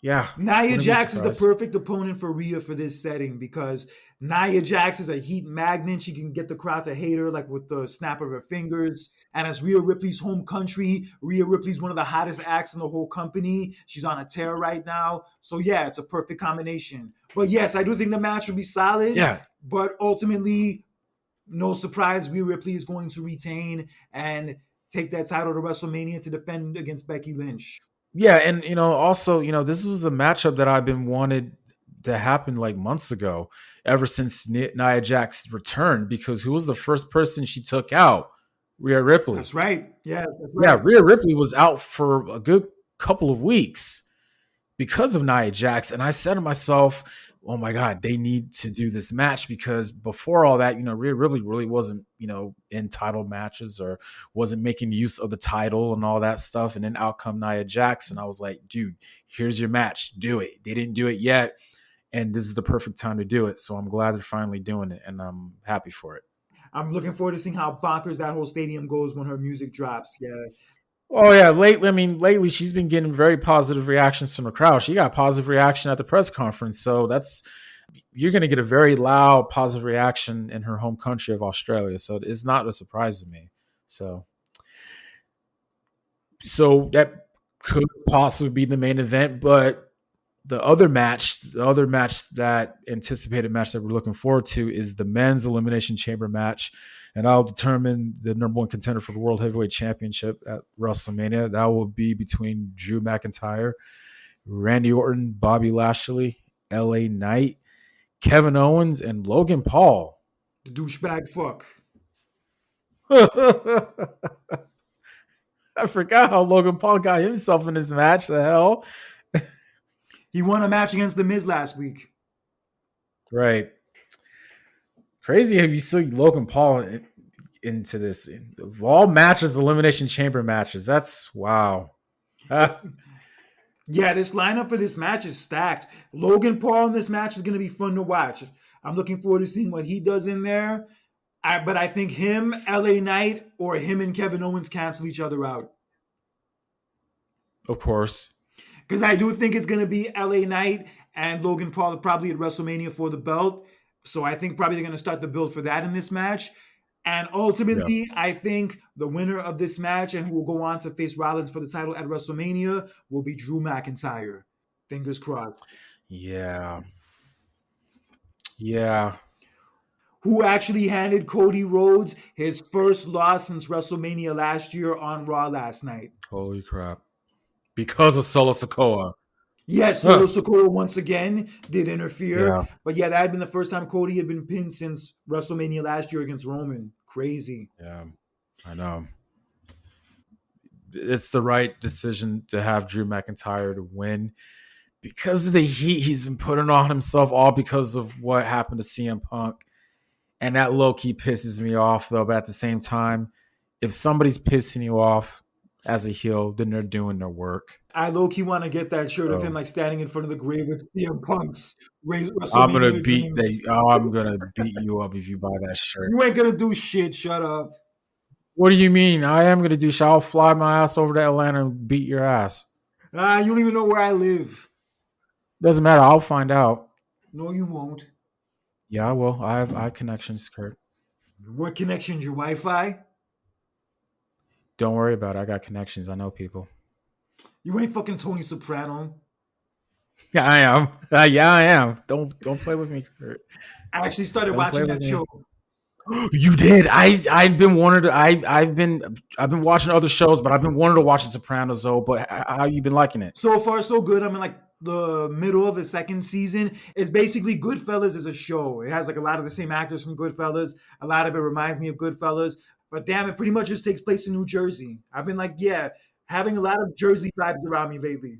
Wouldn't be Jax is the surprised. perfect opponent for Rhea for this setting because Nia Jax is a heat magnet. She can get the crowd to hate her like with the snap of her fingers. And as Rhea Ripley's home country, Rhea Ripley's one of the hottest acts in the whole company. She's on a tear right now. So yeah, it's a perfect combination. But yes, I do think the match will be solid. Yeah. But ultimately, no surprise, Rhea Ripley is going to retain and take that title to WrestleMania to defend against Becky Lynch. Yeah, and also, this was a matchup that I've been wanted to happen like months ago, ever since Nia Jax returned, because who was the first person she took out? Rhea Ripley. That's right. Yeah, that's Yeah, right. Rhea Ripley was out for a good couple of weeks because of Nia Jax. And I said to myself, oh my God, they need to do this match, because before all that, Rhea Ripley really wasn't, in title matches or wasn't making use of the title and all that stuff. And then out come Nia Jax. And I was like, dude, here's your match. Do it. They didn't do it yet. And this is the perfect time to do it. So I'm glad they're finally doing it. And I'm happy for it. I'm looking forward to seeing how bonkers that whole stadium goes when her music drops. Yeah. Oh yeah, lately she's been getting very positive reactions from the crowd. She got positive reaction at the press conference, so you're going to get a very loud positive reaction in her home country of Australia. So it's not a surprise to me. So that could possibly be the main event, but the other match that anticipated match that we're looking forward to is the men's Elimination Chamber match. And I'll determine the number one contender for the World Heavyweight Championship at WrestleMania. That will be between Drew McIntyre, Randy Orton, Bobby Lashley, LA Knight, Kevin Owens, and Logan Paul. The douchebag fuck. I forgot how Logan Paul got himself in this match. The hell? He won a match against The Miz last week. Right. Crazy if you see Logan Paul into this. Of all matches, Elimination Chamber matches. That's wow. Yeah, this lineup for this match is stacked. Logan Paul in this match is going to be fun to watch. I'm looking forward to seeing what he does in there. But I think him, LA Knight, or him and Kevin Owens cancel each other out. Of course. Because I do think it's going to be LA Knight and Logan Paul probably at WrestleMania for the belt. So I think probably they're going to start the build for that in this match. And ultimately, I think the winner of this match and who will go on to face Rollins for the title at WrestleMania will be Drew McIntyre. Fingers crossed. Yeah. Who actually handed Cody Rhodes his first loss since WrestleMania last year on Raw last night. Holy crap. Because of Solo Sikoa. Yes, Solo Sikoa once again did interfere. Yeah. But yeah, that had been the first time Cody had been pinned since WrestleMania last year against Roman. Crazy. Yeah, I know. It's the right decision to have Drew McIntyre to win because of the heat he's been putting on himself, all because of what happened to CM Punk. And that low-key pisses me off, though. But at the same time, if somebody's pissing you off as a heel, then they're doing their work. I low-key want to get that shirt of him like standing in front of the grave with CM Punk's I'm gonna WrestleMania beat dreams. I'm gonna beat you up if you buy that shirt. You ain't gonna do shit. Shut up. What do you mean? I am gonna do shit. I'll fly my ass over to Atlanta and beat your ass. You don't even know where I live. Doesn't matter. I'll find out. No, you won't. Yeah, I will. I have connections, Kurt. What connections? Your Wi-Fi? Don't worry about it. I got connections. I know people. You ain't fucking Tony Soprano. Yeah, I am. Yeah, I am. Don't play with me, Kurt. I actually started watching that show. You did. I've been wanting to. I've been watching other shows, but I've been wanting to watch The Sopranos. Though, but how you been liking it? So far, so good. I'm in like the middle of the second season. It's basically Goodfellas as a show. It has like a lot of the same actors from Goodfellas. A lot of it reminds me of Goodfellas. But damn, it pretty much just takes place in New Jersey. I've been like, yeah, Having a lot of Jersey vibes around me lately.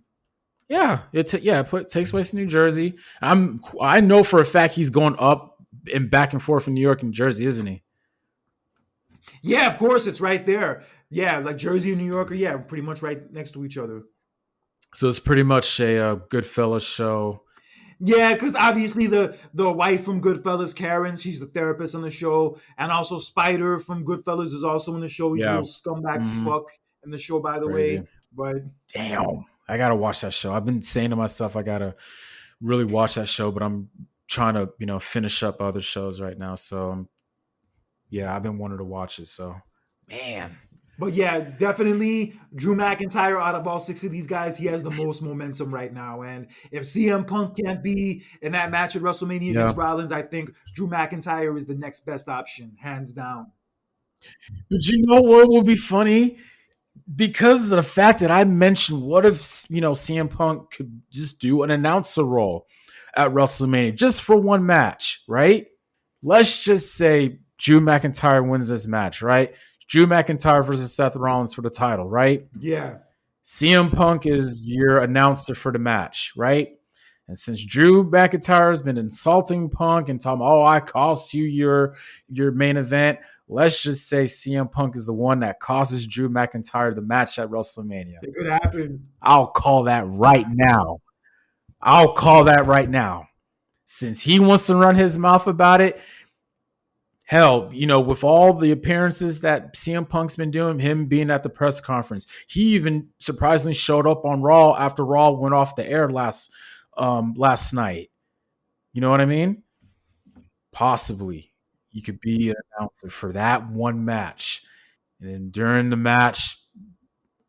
Yeah, it takes place in New Jersey. I know for a fact he's going up and back and forth from New York and Jersey, isn't he? Yeah, of course, it's right there. Yeah, like Jersey and New York are, yeah, pretty much right next to each other. So it's pretty much a Goodfellas show. Yeah, because obviously the wife from Goodfellas, Karen, she's the therapist on the show, and also Spider from Goodfellas is also in the show. He's a Yeah, little scumbag hmm fuck in the show, by the crazy. way. But Damn, I gotta watch that show. I've been saying to myself, I gotta really watch that show, but I'm trying to finish up other shows right now. So yeah, I've been wanting to watch it. So man, but yeah, definitely Drew McIntyre out of all six of these guys, he has the most momentum right now. And if CM Punk can't be in that match at WrestleMania yeah. against Rollins, I think Drew McIntyre is the next best option, hands down. But you know what would be funny? Because of the fact that I mentioned, what if CM Punk could just do an announcer role at WrestleMania just for one match, right? Let's just say Drew McIntyre wins this match, right? Drew McIntyre versus Seth Rollins for the title, right? Yeah, CM Punk is your announcer for the match, right? And since Drew McIntyre has been insulting Punk and telling him, "Oh, I cost you your main event," let's just say CM Punk is the one that causes Drew McIntyre the match at WrestleMania. it could happen. I'll call that right now. I'll call that right now. Since he wants to run his mouth about it, hell, with all the appearances that CM Punk's been doing, him being at the press conference, he even surprisingly showed up on Raw after Raw went off the air last night. You know what I mean? Possibly, you could be an announcer for that one match, and then during the match,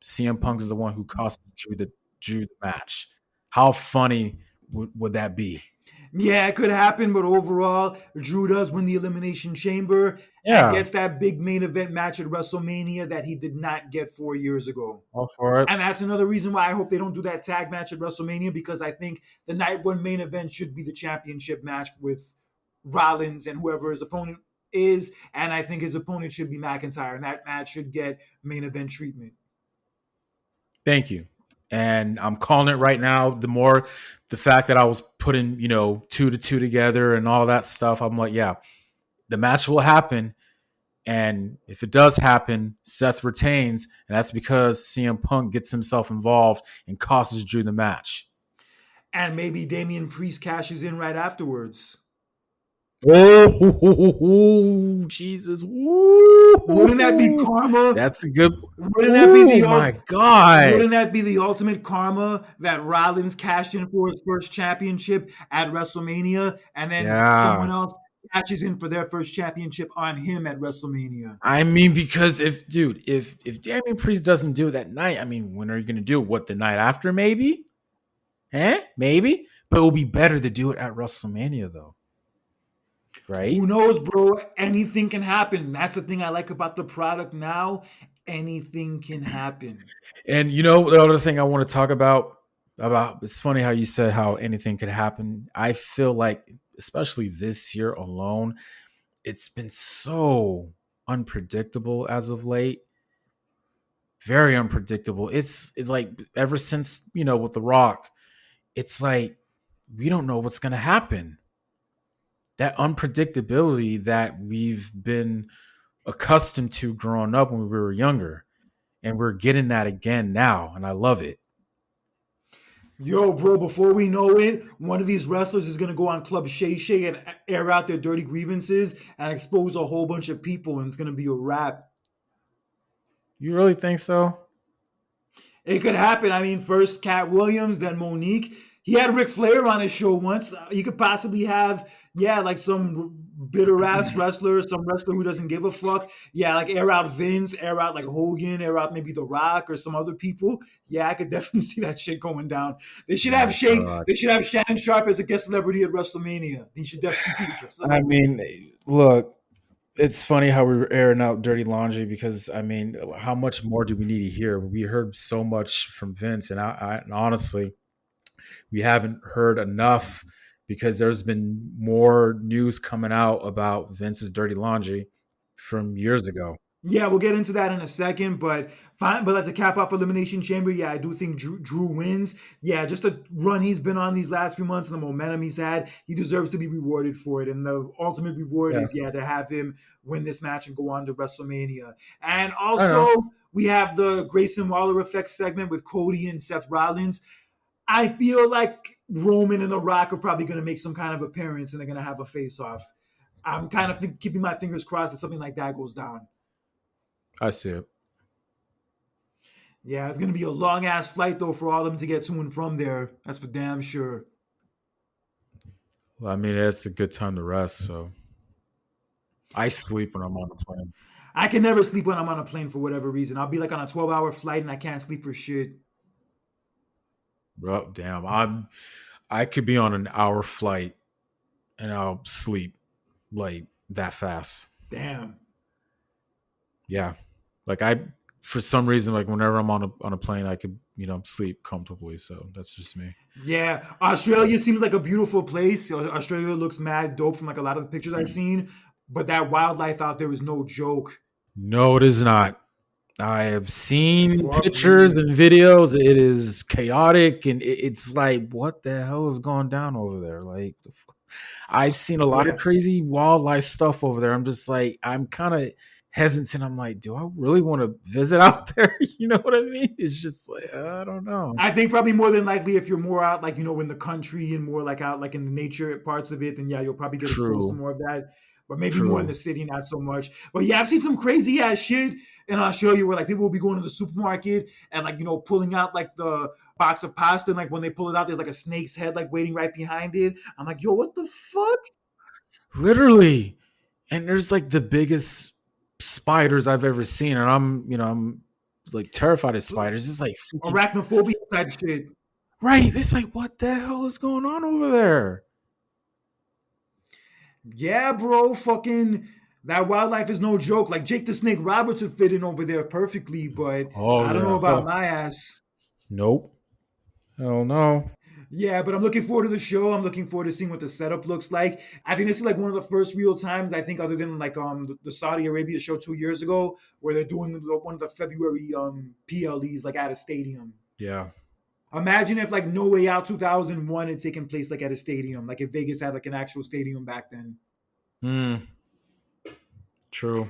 CM Punk is the one who cost Drew the match. How funny would that be? Yeah, it could happen, but overall, Drew does win the Elimination Chamber and Yeah, gets that big main event match at WrestleMania that he did not get 4 years ago. all for it. And that's another reason why I hope they don't do that tag match at WrestleMania because I think the night one main event should be the championship match with Rollins and whoever his opponent is. And I think his opponent should be McIntyre, and that match should get main event treatment. Thank you. And I'm calling it right now. The fact that I was putting, two to two together and all that stuff, I'm like, yeah, the match will happen. And if it does happen, Seth retains. And that's because CM Punk gets himself involved and costs Drew the match. And maybe Damian Priest cashes in right afterwards. Oh, Jesus. Wouldn't that be Ooh, karma? that's a good. Wouldn't that be Oh, the my God. wouldn't that be the ultimate karma that Rollins cashed in for his first championship at WrestleMania, and then someone Yeah. else cashes in for their first championship on him at WrestleMania? I mean, because if Damian Priest doesn't do it that night, I mean, when are you going to do it? What, the night after? Maybe, maybe. But it will be better to do it at WrestleMania, though, Who right? knows, bro? Anything can happen. That's the thing I like about the product now. Anything can happen. And the other thing I want to talk about it's funny how you said how anything could happen. I feel like, especially this year alone, it's been so unpredictable as of late. Very unpredictable. It's like ever since with The Rock, it's like we don't know what's going to happen. That unpredictability that we've been accustomed to growing up when we were younger, and we're getting that again now, and I love it. Yo, bro, before we know it, one of these wrestlers is going to go on Club Shay Shay and air out their dirty grievances and expose a whole bunch of people, and it's going to be a wrap. You really think so? It could happen. I mean, first Cat Williams, then Monique. He had Ric Flair on his show once. You could possibly have, yeah, like some bitter ass wrestler, some wrestler who doesn't give a fuck. Yeah, like air out Vince, air out like Hogan, air out maybe The Rock or some other people. Yeah, I could definitely see that shit going down. They should have My Shane. God. They should have Shannon Sharp as a guest celebrity at WrestleMania. He should definitely be a guest I celebrity. mean, look, it's funny how we're airing out dirty laundry because I mean, how much more do we need to hear? We heard so much from Vince, and honestly, we haven't heard enough because there's been more news coming out about Vince's dirty laundry from years ago. Yeah, we'll get into that in a second, but fine. But like to cap off Elimination Chamber, yeah, I do think Drew wins. Yeah, just the run he's been on these last few months and the momentum he's had, he deserves to be rewarded for it. And the ultimate reward Yeah, is yeah to have him win this match and go on to WrestleMania. And I also know. we have the Grayson Waller effect segment with Cody and Seth Rollins. I feel like Roman and The Rock are probably going to make some kind of appearance and they're going to have a face off. I'm kind of keeping my fingers crossed that something like that goes down. I see it. Yeah, it's gonna be a long ass flight though for all of them to get to and from there. That's for damn sure. Well, I mean, it's a good time to rest. So I sleep when I'm on the plane. I can never sleep when I'm on a plane for whatever reason. I'll be like on a 12-hour flight and I can't sleep for shit. Bro, damn, I could be on an hour flight and I'll sleep like that fast. Damn. Yeah, like I for some reason like whenever I'm on a plane I could sleep comfortably. So that's just me. Yeah, But Australia seems like a beautiful place. Australia looks mad dope from like a lot of the pictures I've seen, but that wildlife out there is no joke. no, it is not. I have seen Fuck pictures me. and videos. It is chaotic, and it's like, what the hell is going down over there? Like, I've seen a lot of Yeah. crazy wildlife stuff over there. I'm just like, I'm kind of hesitant. I'm like, do I really want to visit out there? You know what I mean? It's just like, I don't know. I think probably more than likely if you're more out like in the country and more like out like in the nature parts of it, then yeah, you'll probably get exposed to True, more of that. But maybe more in the true. city, not so much. But yeah, I've seen some crazy ass shit in Australia where like people will be going to the supermarket and like pulling out like the box of pasta and like when they pull it out, there's like a snake's head like waiting right behind it. I'm like, yo, what the fuck? Literally. And there's like the biggest spiders I've ever seen. And I'm like terrified of spiders. It's like freaking Arachnophobia type shit. right. It's like, what the hell is going on over there? Yeah, bro, fucking that wildlife is no joke. Like Jake the Snake Roberts would fit in over there perfectly, but Oh I don't know yeah. about Oh my ass. nope. Hell no. Yeah, but I'm looking forward to the show. I'm looking forward to seeing what the setup looks like. I think this is like one of the first real times I think, other than like the Saudi Arabia show 2 years ago, where they're doing one of the February PLEs like at a stadium. Yeah. Imagine if like No Way Out 2001 had taken place like at a stadium, like if Vegas had like an actual stadium back then. Mm, true.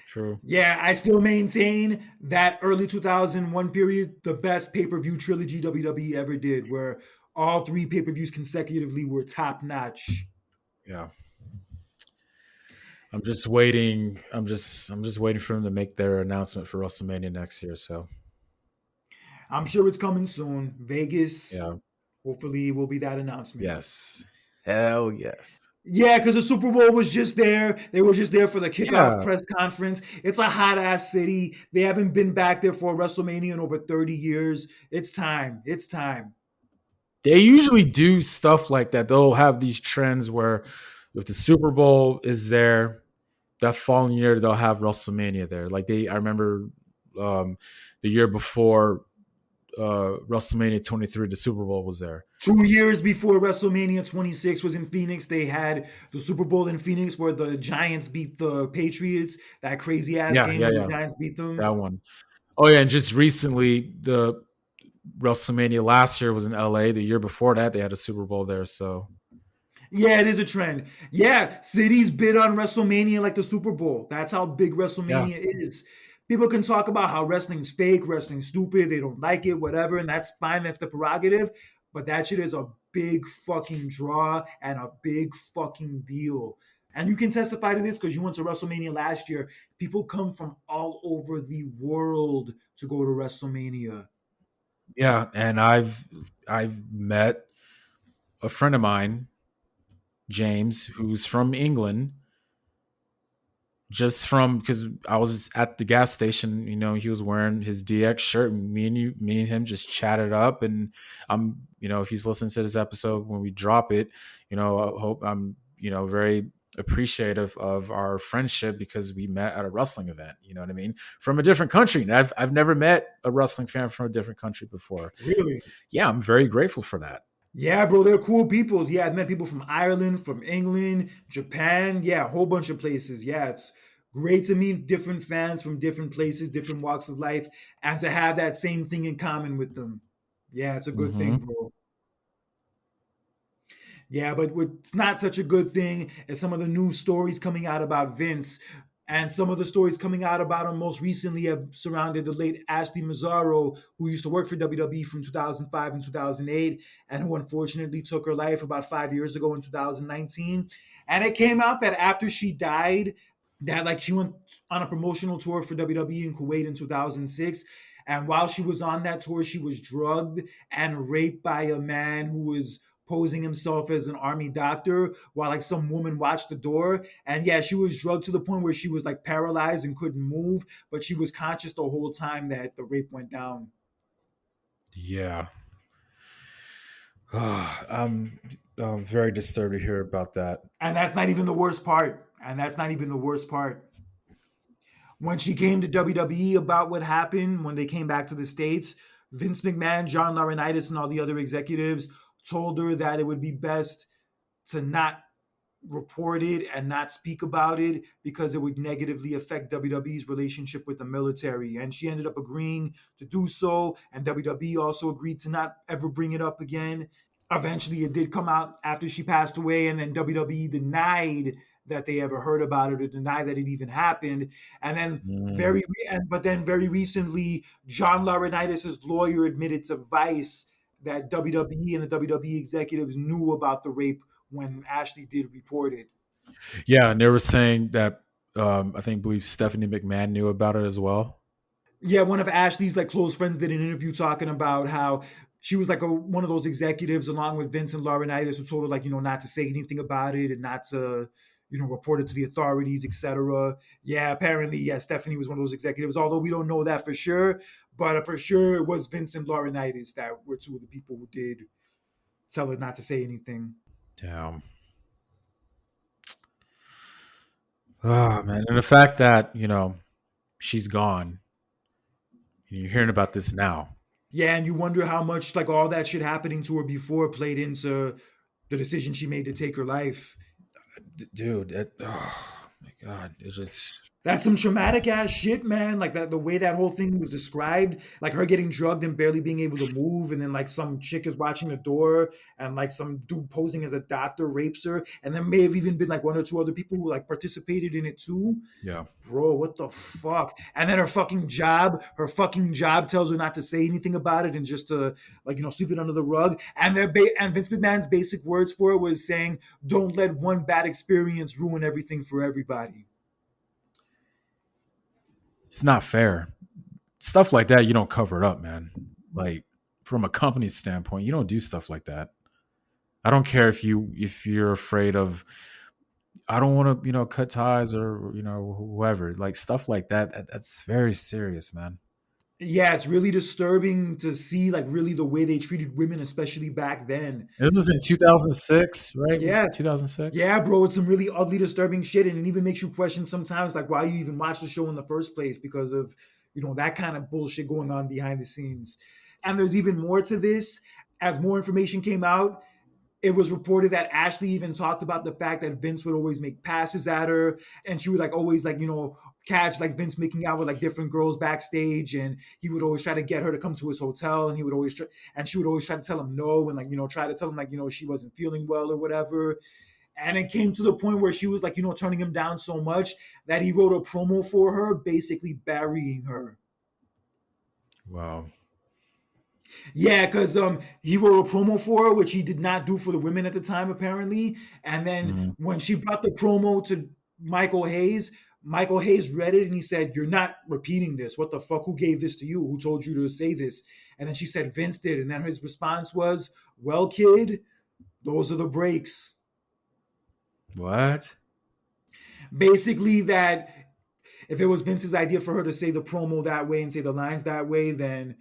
True. Yeah, I still maintain that early 2001 period, the best pay per view trilogy WWE ever did, where all three pay per views consecutively were top notch. Yeah. I'm just waiting. I'm just waiting for them to make their announcement for WrestleMania next year. So I'm sure it's coming soon. Vegas, yeah. hopefully, will be that announcement. Yes. Hell yes. Yeah, because the Super Bowl was just there. They were just there for the kickoff Yeah. press conference. It's a hot ass city. They haven't been back there for WrestleMania in over 30 years. It's time. It's time. They usually do stuff like that. They'll have these trends where if the Super Bowl is there, that following year they'll have WrestleMania there. Like I remember um, the year before WrestleMania 23, the Super Bowl was there. 2 years before WrestleMania 26 was in Phoenix, they had the Super Bowl in Phoenix where the Giants beat the Patriots. That crazy ass Yeah, game yeah, where the yeah. Giants beat them. That one. Oh yeah, and just recently the WrestleMania last year was in LA. The year before that, they had a Super Bowl there. So Yeah, it is a trend. Yeah, cities bid on WrestleMania like the Super Bowl. That's how big yeah, WrestleMania is. People can talk about how wrestling's fake, wrestling's stupid, they don't like it, whatever, and that's fine. That's the prerogative. But that shit is a big fucking draw and a big fucking deal. And you can testify to this because you went to WrestleMania last year. People come from all over the world to go to WrestleMania. yeah. And I've met a friend of mine, James, who's from England, just from because I was at the gas station. He was wearing his DX shirt, and me and him just chatted up. And if he's listening to this episode when we drop it, I hope I'm, very appreciative of our friendship because we met at a wrestling event. You know what I mean? From a different country, and I've never met a wrestling fan from a different country before. Really? Yeah, I'm very grateful for that. Yeah, bro, they're cool peoples. Yeah, I've met people from Ireland, from England, Japan. Yeah, a whole bunch of places. Yeah, it's Great to meet different fans from different places, different walks of life, and to have that same thing in common with them. Yeah, it's a good thing, Mm-hmm. bro. Yeah, but what's not such a good thing is some of the news stories coming out about Vince. And some of the stories coming out about him most recently have surrounded the late Ashley Massaro, who used to work for WWE from 2005 and 2008, and who unfortunately took her life about 5 years ago in 2019. And it came out that after she died, that like she went on a promotional tour for WWE in Kuwait in 2006. And while she was on that tour, she was drugged and raped by a man who was posing himself as an army doctor while like some woman watched the door. And yeah, she was drugged to the point where she was like paralyzed and couldn't move, but she was conscious the whole time that the rape went down. Yeah. I'm very disturbed to hear about that. And that's not even the worst part. And that's not even the worst part. When she came to WWE about what happened when they came back to the States, Vince McMahon, John Laurinaitis, and all the other executives told her that it would be best to not report it and not speak about it because it would negatively affect WWE's relationship with the military. And she ended up agreeing to do so. And WWE also agreed to not ever bring it up again. Eventually, it did come out after she passed away, and then WWE denied that they ever heard about it or denied that it even happened. And then Mm. but then very recently, John Laurinaitis' lawyer admitted to Vice that WWE and the WWE executives knew about the rape when Ashley did report it. Yeah, and they were saying that I think believe Stephanie McMahon knew about it as well. Yeah, one of Ashley's like close friends did an interview talking about how she was like one of those executives along with Vince and Laurinaitis who told her like not to say anything about it and not to report it to the authorities, etc. Yeah, apparently, yeah, Stephanie was one of those executives. Although we don't know that for sure, but for sure it was Vince and Laurinaitis that were two of the people who did tell her not to say anything. Damn. Oh man, and the fact that she's gone. You're hearing about this now. Yeah, and you wonder how much like all that shit happening to her before played into the decision she made to take her life. Dude. Oh my god, it's just That's some traumatic ass shit, man. Like that, the way that whole thing was described, like her getting drugged and barely being able to move, and then like some chick is watching the door, and like some dude posing as a doctor rapes her, and there may have even been like one or two other people who like participated in it too. yeah. Bro, what the fuck? And then her fucking job tells her not to say anything about it and just to like sweep it under the rug. And and Vince McMahon's basic words for it was saying, "Don't let one bad experience ruin everything for everybody." It's not fair. Stuff like that you don't cover it up, man. Like from a company standpoint, you don't do stuff like that. I don't care if you're afraid of I don't want to, cut ties or, whoever. Like stuff like that's very serious, man. Yeah, it's really disturbing to see like really the way they treated women, especially back then. It was in 2006, right? Was Yeah, it 2006? yeah, bro, it's some really ugly, disturbing shit, and it even makes you question sometimes like why you even watch the show in the first place because of that kind of bullshit going on behind the scenes. And there's even more to this. As more information came out, it was reported that Ashley even talked about the fact that Vince would always make passes at her, and she would like always like catch like Vince making out with like different girls backstage, and he would always try to get her to come to his hotel, and he would always and she would always try to tell him no, and like try to tell him like she wasn't feeling well or whatever. And it came to the point where she was like turning him down so much that he wrote a promo for her, basically burying her. Wow. Yeah, because he wrote a promo for her, which he did not do for the women at the time, apparently. And then Mhm. when she brought the promo to Michael Hayes read it and he said, "You're not repeating this. What the fuck? Who gave this to you? Who told you to say this?" And then she said, "Vince did." And then his response was, "Well, kid, those are the breaks." What? Basically, that if it was Vince's idea for her to say the promo that way and say the lines that way, then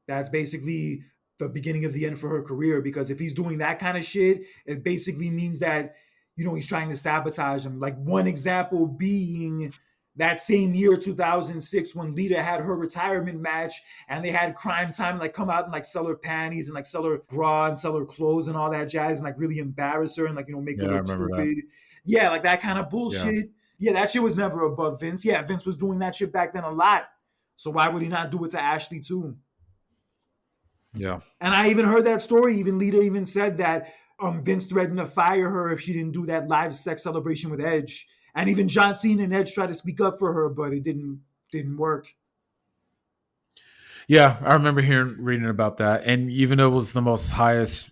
that's basically the beginning of the end for her career. Because if he's doing that kind of shit, it basically means that he's trying to sabotage him. Like one example being that same year 2006 when Lita had her retirement match and they had Crime Time like come out and like sell her panties and like sell her bra and sell her clothes and all that jazz and like really embarrass her and like make Yeah, her I look remember that. stupid. Yeah, like that kind of Yeah. bullshit. Yeah, that shit was never above Vince. Yeah, Vince was doing that shit back then a lot. So why would he not do it to Ashley too? Yeah. And I even heard that story. Even Lita even said that Vince threatened to fire her if she didn't do that live sex celebration with Edge. And even John Cena and Edge tried to speak up for her, but it didn't work. Yeah, I remember reading about that, and even though it was the most highest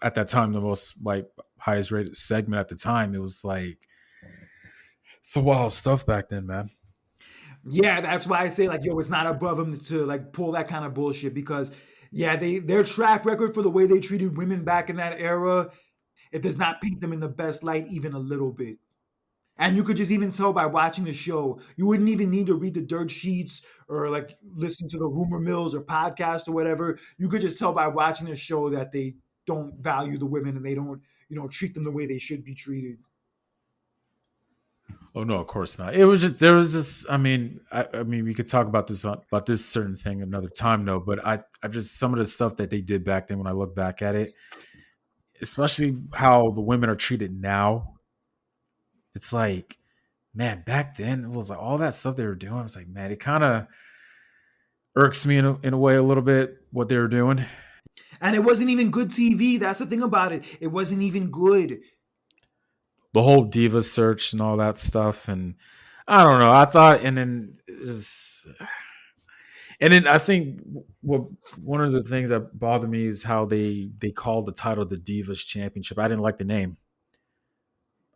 at that time, the most like highest rated segment at the time, it was like so wild stuff back then, man. Yeah, that's why I say like, yo, it's not above them to like pull that kind of bullshit because yeah, their track record for the way they treated women back in that era, it does not paint them in the best light even a little bit. And you could just even tell by watching the show. You wouldn't even need to read the dirt sheets or like listen to the rumor mills or podcast or whatever. You could just tell by watching the show that they don't value the women and they don't, treat them the way they should be treated. Oh no, of course not. It was just there was this. I mean, we could talk about about this certain thing another time, though. But I just some of the stuff that they did back then. When I look back at it, especially how the women are treated now, it's like, man, back then it was like all that stuff they were doing. I was like, man, it kind of irks me in a way a little bit what they were doing. And it wasn't even good TV. That's the thing about it. It wasn't even good. The whole diva search and all that stuff, and I don't know. I thought, and then I think what one of the things that bothered me is how they called the title the Divas Championship. I didn't like the name.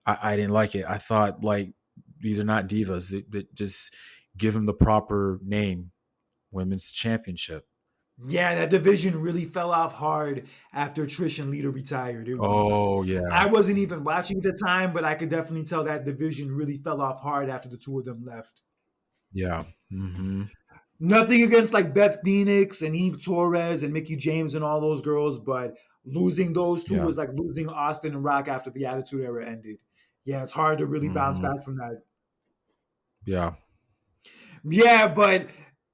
I didn't like it. I thought like these are not divas. They just give them the proper name, Women's Championship. Yeah, that division really fell off hard after Trish and Lita retired. Oh yeah, I wasn't even watching at the time, but I could definitely tell that division really fell off hard after the two of them left. yeah. Hmm. Nothing against like Beth Phoenix and Eve Torres and Mickey James and all those girls, but losing those two Yeah. was like losing Austin and Rock after the Attitude Era ended. Yeah, it's hard to really bounce Hmm. back from that. Yeah. Yeah, but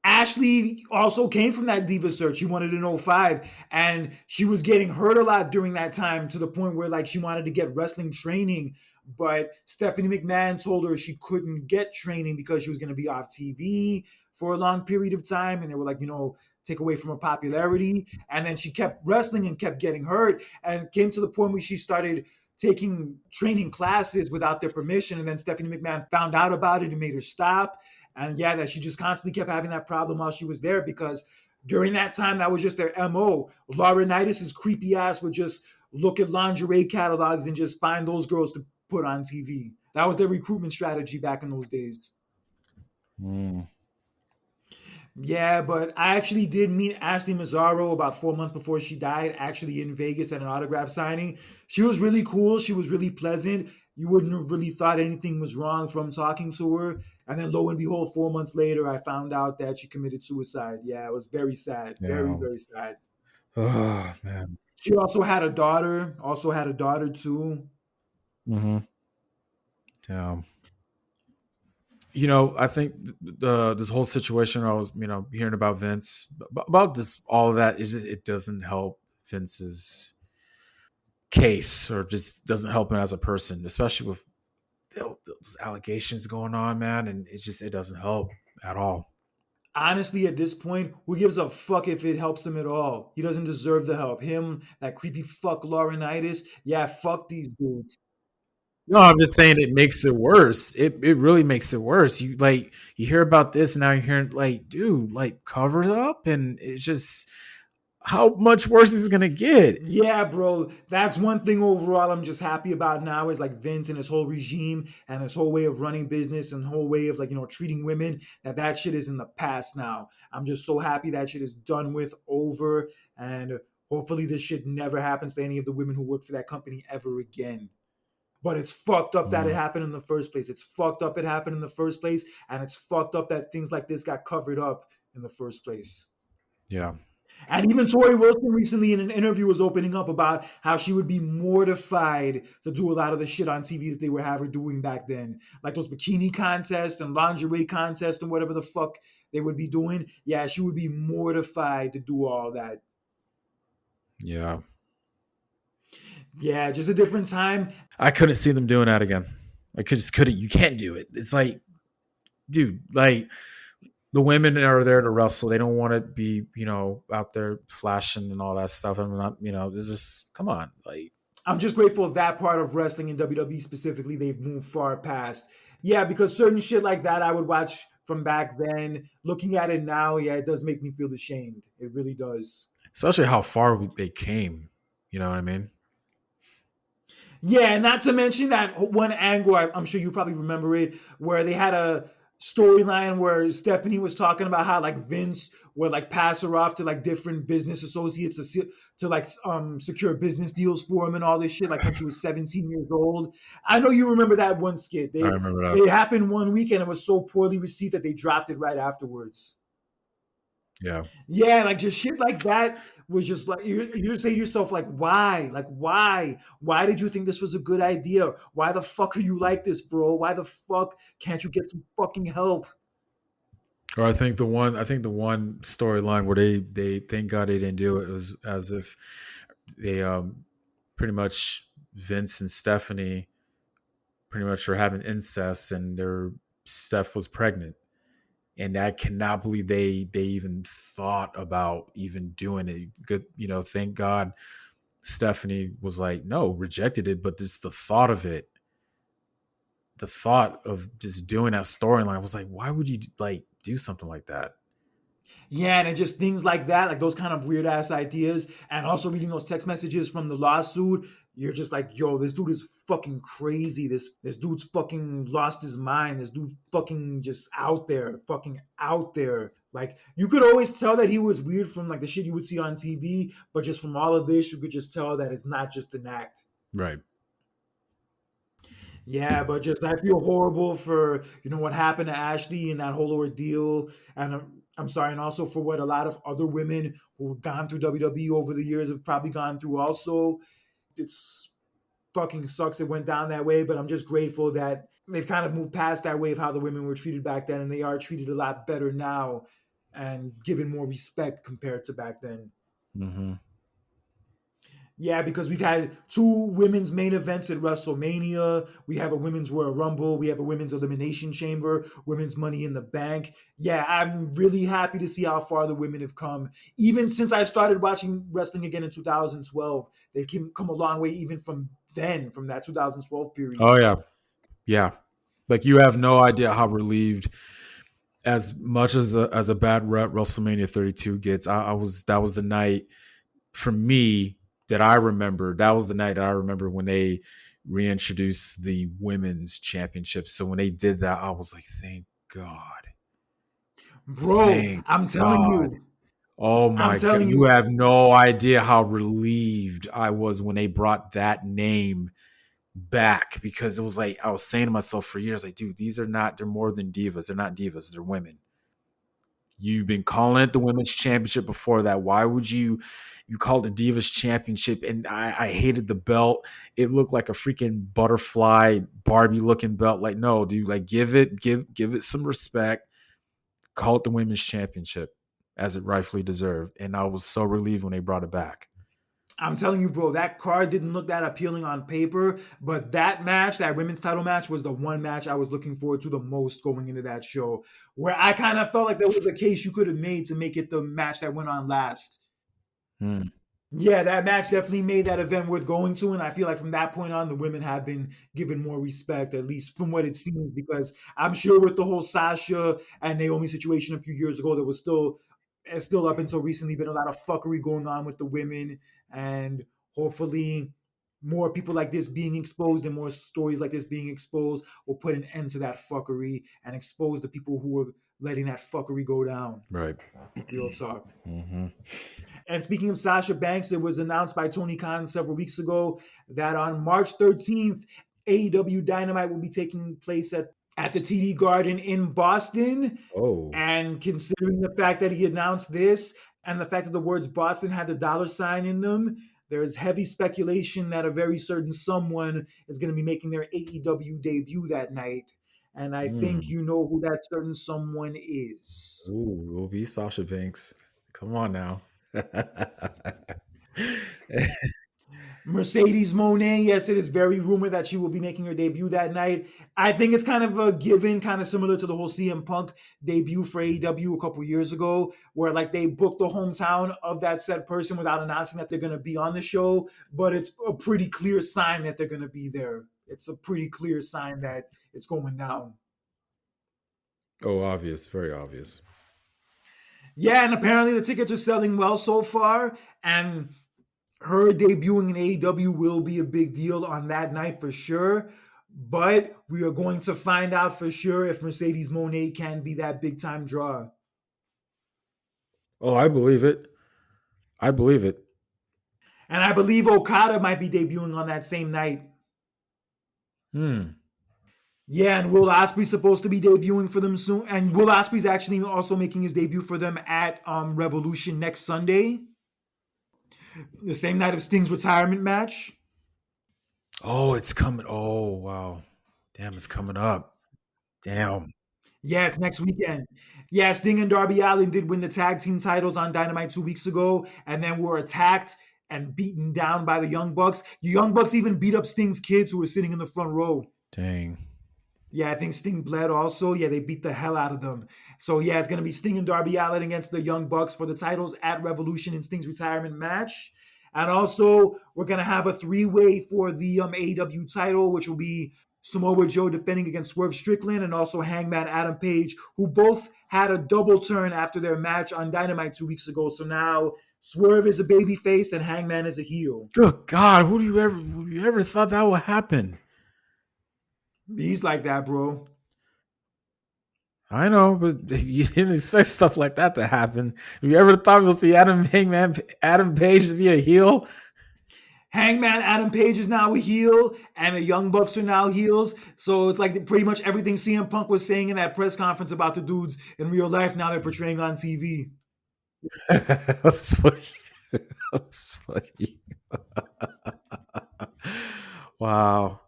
Ashley also came from that diva search. She wanted an 05, and she was getting hurt a lot during that time to the point where like she wanted to get wrestling training, but Stephanie McMahon told her she couldn't get training because she was going to be off TV for a long period of time, and they were like, take away from her popularity. And then she kept wrestling and kept getting hurt, and came to the point where she started taking training classes without their permission. And then Stephanie McMahon found out about it and made her stop. And yeah, that she just constantly kept having that problem while she was there because during that time, that was just their MO. Laurinaitis' creepy ass would just look at lingerie catalogs and just find those girls to put on TV. That was their recruitment strategy back in those days. Mm. Yeah, but I actually did meet Ashley Massaro about 4 months before she died, actually in Vegas at an autograph signing. She was really cool. She was really pleasant. You wouldn't have really thought anything was wrong from talking to her. And then lo and behold, 4 months later, I found out that she committed suicide. Yeah, it was very sad. Very, Yeah. very sad. Oh man. She also had a daughter too. Hmm. Yeah. I think this whole situation I was, hearing about Vince, about this, all of that, it doesn't help Vince's case, or just doesn't help him as a person, especially with those allegations going on, man. And it doesn't help at all. Honestly, at this point, who gives a fuck if it helps him at all? He doesn't deserve the help. Him, that creepy fuck Laurinaitis. Yeah, fuck these dudes. No, I'm just saying it makes it worse. It really makes it worse. You hear about this, and now you're hearing like, dude, like cover it up, and it's just how much worse is it gonna get? Yeah, bro. That's one thing overall I'm just happy about now is like Vince and his whole regime and his whole way of running business and whole way of like, treating women, that shit is in the past now. I'm just so happy that shit is done with, over, and hopefully this shit never happens to any of the women who work for that company ever again. But it's fucked up that it Mm, happened in the first place. It's fucked up it happened in the first place, and it's fucked up that things like this got covered up in the first place. yeah. And even Tori Wilson recently in an interview was opening up about how she would be mortified to do a lot of the shit on TV that they were having doing back then. Like those bikini contests and lingerie contests and whatever the fuck they would be doing. Yeah, she would be mortified to do all that. Yeah. Yeah, just a different time. I couldn't see them doing that again. I just couldn't. You can't do it. It's like, dude, like the women are there to wrestle. They don't want to be, out there flashing and all that stuff. I'm not, this is come on, like. I'm just grateful that part of wrestling in WWE specifically they've moved far past. Yeah, because certain shit like that I would watch from back then. Looking at it now, yeah, it does make me feel ashamed. It really does. Especially how far they came. You know what I mean? Yeah, and not to mention that one angle, I'm sure you probably remember it, where they had a storyline where Stephanie was talking about how like Vince would like pass her off to like different business associates to like secure business deals for him and all this shit. Like when she was 17 years old. I know you remember that one skit. I They remember that. it happened one week and it was so poorly received that they dropped it right afterwards. Yeah. Yeah, like just shit like that was just like you say to yourself like why? Like why? Why did you think this was a good idea? Why the fuck are you like this, bro? Why the fuck can't you get some fucking help? Or I think the one storyline where they thank God they didn't do it was as if they pretty much Vince and Stephanie pretty much were having incest and their Steph was pregnant. And I cannot believe they even thought about even doing it. Good, thank God Stephanie was like, no, rejected it, but just the thought of just doing that storyline was like, why would you like do something like that? Yeah, and just things like that, like those kind of weird ass ideas, and also reading those text messages from the lawsuit, you're just like, yo, this dude is fucking crazy. This dude's fucking lost his mind. This dude fucking just out there, fucking out there. Like you could always tell that he was weird from like the shit you would see on TV, but just from all of this, you could just tell that it's not just an act. Right. Yeah, but just I feel horrible for what happened to Ashley and that whole ordeal, and I'm sorry, and also for what a lot of other women who've gone through WWE over the years have probably gone through. Also, it's fucking sucks it went down that way, but I'm just grateful that they've kind of moved past that way of how the women were treated back then, and they are treated a lot better now and given more respect compared to back then. Mm-hmm. Yeah, because we've had two women's main events at WrestleMania. We have a women's Royal Rumble. We have a women's Elimination Chamber, women's Money in the Bank. Yeah, I'm really happy to see how far the women have come. Even since I started watching wrestling again in 2012, they've come a long way even from then, from that 2012 period. Oh yeah, yeah. Like you have no idea how relieved, as much as a bad rep WrestleMania 32 gets. I was that was the night for me that I remember. That was the night that I remember when they reintroduced the women's championship. So when they did that, I was like, thank God, Bro, thank I'm telling God. you, Oh I'm my God, telling you you, have no idea how relieved I was when they brought that name back, because it was like I was saying to myself for years, like, dude, they're more than divas. They're not divas, they're women. You've been calling it the women's championship before that. Why would you call it the Divas Championship? And I hated the belt. It looked like a freaking butterfly Barbie looking belt. Like, no, dude, like give it some respect. Call it the women's championship as it rightfully deserved. And I was so relieved when they brought it back. I'm telling you, bro, that card didn't look that appealing on paper, but that match, that women's title match, was the one match I was looking forward to the most going into that show, where I kind of felt like there was a case you could have made to make it the match that went on last. Hmm. Yeah, that match definitely made that event worth going to, and I feel like from that point on, the women have been given more respect, at least from what it seems. Because I'm sure with the whole Sasha and Naomi situation a few years ago, there was still, and still up until recently, been a lot of fuckery going on with the women, and hopefully, more people like this being exposed and more stories like this being exposed will put an end to that fuckery and expose the people who were letting that fuckery go down. Right. Real talk. Mm-hmm. And speaking of Sasha Banks, it was announced by Tony Khan several weeks ago that on March 13th, AEW Dynamite will be taking place at the TD Garden in Boston. Oh. And considering the fact that he announced this and the fact that the words Boston had the dollar sign in them, there's heavy speculation that a very certain someone is going to be making their AEW debut that night. And I think Mm. you know who that certain someone is. Ooh, it will be Sasha Banks. Come on now. Mercedes Mone, yes, it is very rumored that she will be making her debut that night. I think it's kind of a given, kind of similar to the whole CM Punk debut for AEW a couple years ago, where like they booked the hometown of that said person without announcing that they're going to be on the show, but it's a pretty clear sign that they're going to be there. It's a pretty clear sign that it's going down. Oh, obvious, very obvious. Yeah, and apparently the tickets are selling well so far, and her debuting in AEW will be a big deal on that night for sure. But we are going to find out for sure if Mercedes Mone can be that big time draw. Oh, I believe it. I believe it. And I believe Okada might be debuting on that same night. Hmm. Yeah, and Will Ospreay's supposed to be debuting for them soon. And Will Ospreay's actually also making his debut for them at Revolution next Sunday, the same night of Sting's retirement match. Oh, it's coming. Oh, wow. Damn, it's coming up. Damn. Yeah, it's next weekend. Yeah, Sting and Darby Allin did win the tag team titles on Dynamite 2 weeks ago, and then were attacked and beaten down by the Young Bucks. The Young Bucks even beat up Sting's kids who were sitting in the front row. Dang. Yeah, I think Sting bled also. Yeah, they beat the hell out of them. So yeah, it's gonna be Sting and Darby Allin against the Young Bucks for the titles at Revolution in Sting's retirement match. And also, we're gonna have a three-way for the AEW title, which will be Samoa Joe defending against Swerve Strickland and also Hangman Adam Page, who both had a double turn after their match on Dynamite 2 weeks ago. So now Swerve is a babyface and Hangman is a heel. Good God, who you ever thought that would happen? He's like that, bro. I know, but you didn't expect stuff like that to happen. Have you ever thought we'll see Adam Page to be a heel? Hangman Adam Page is now a heel, and the Young Bucks are now heels. So it's like pretty much everything CM Punk was saying in that press conference about the dudes in real life, now they're portraying on TV. That's funny. That's funny. Wow.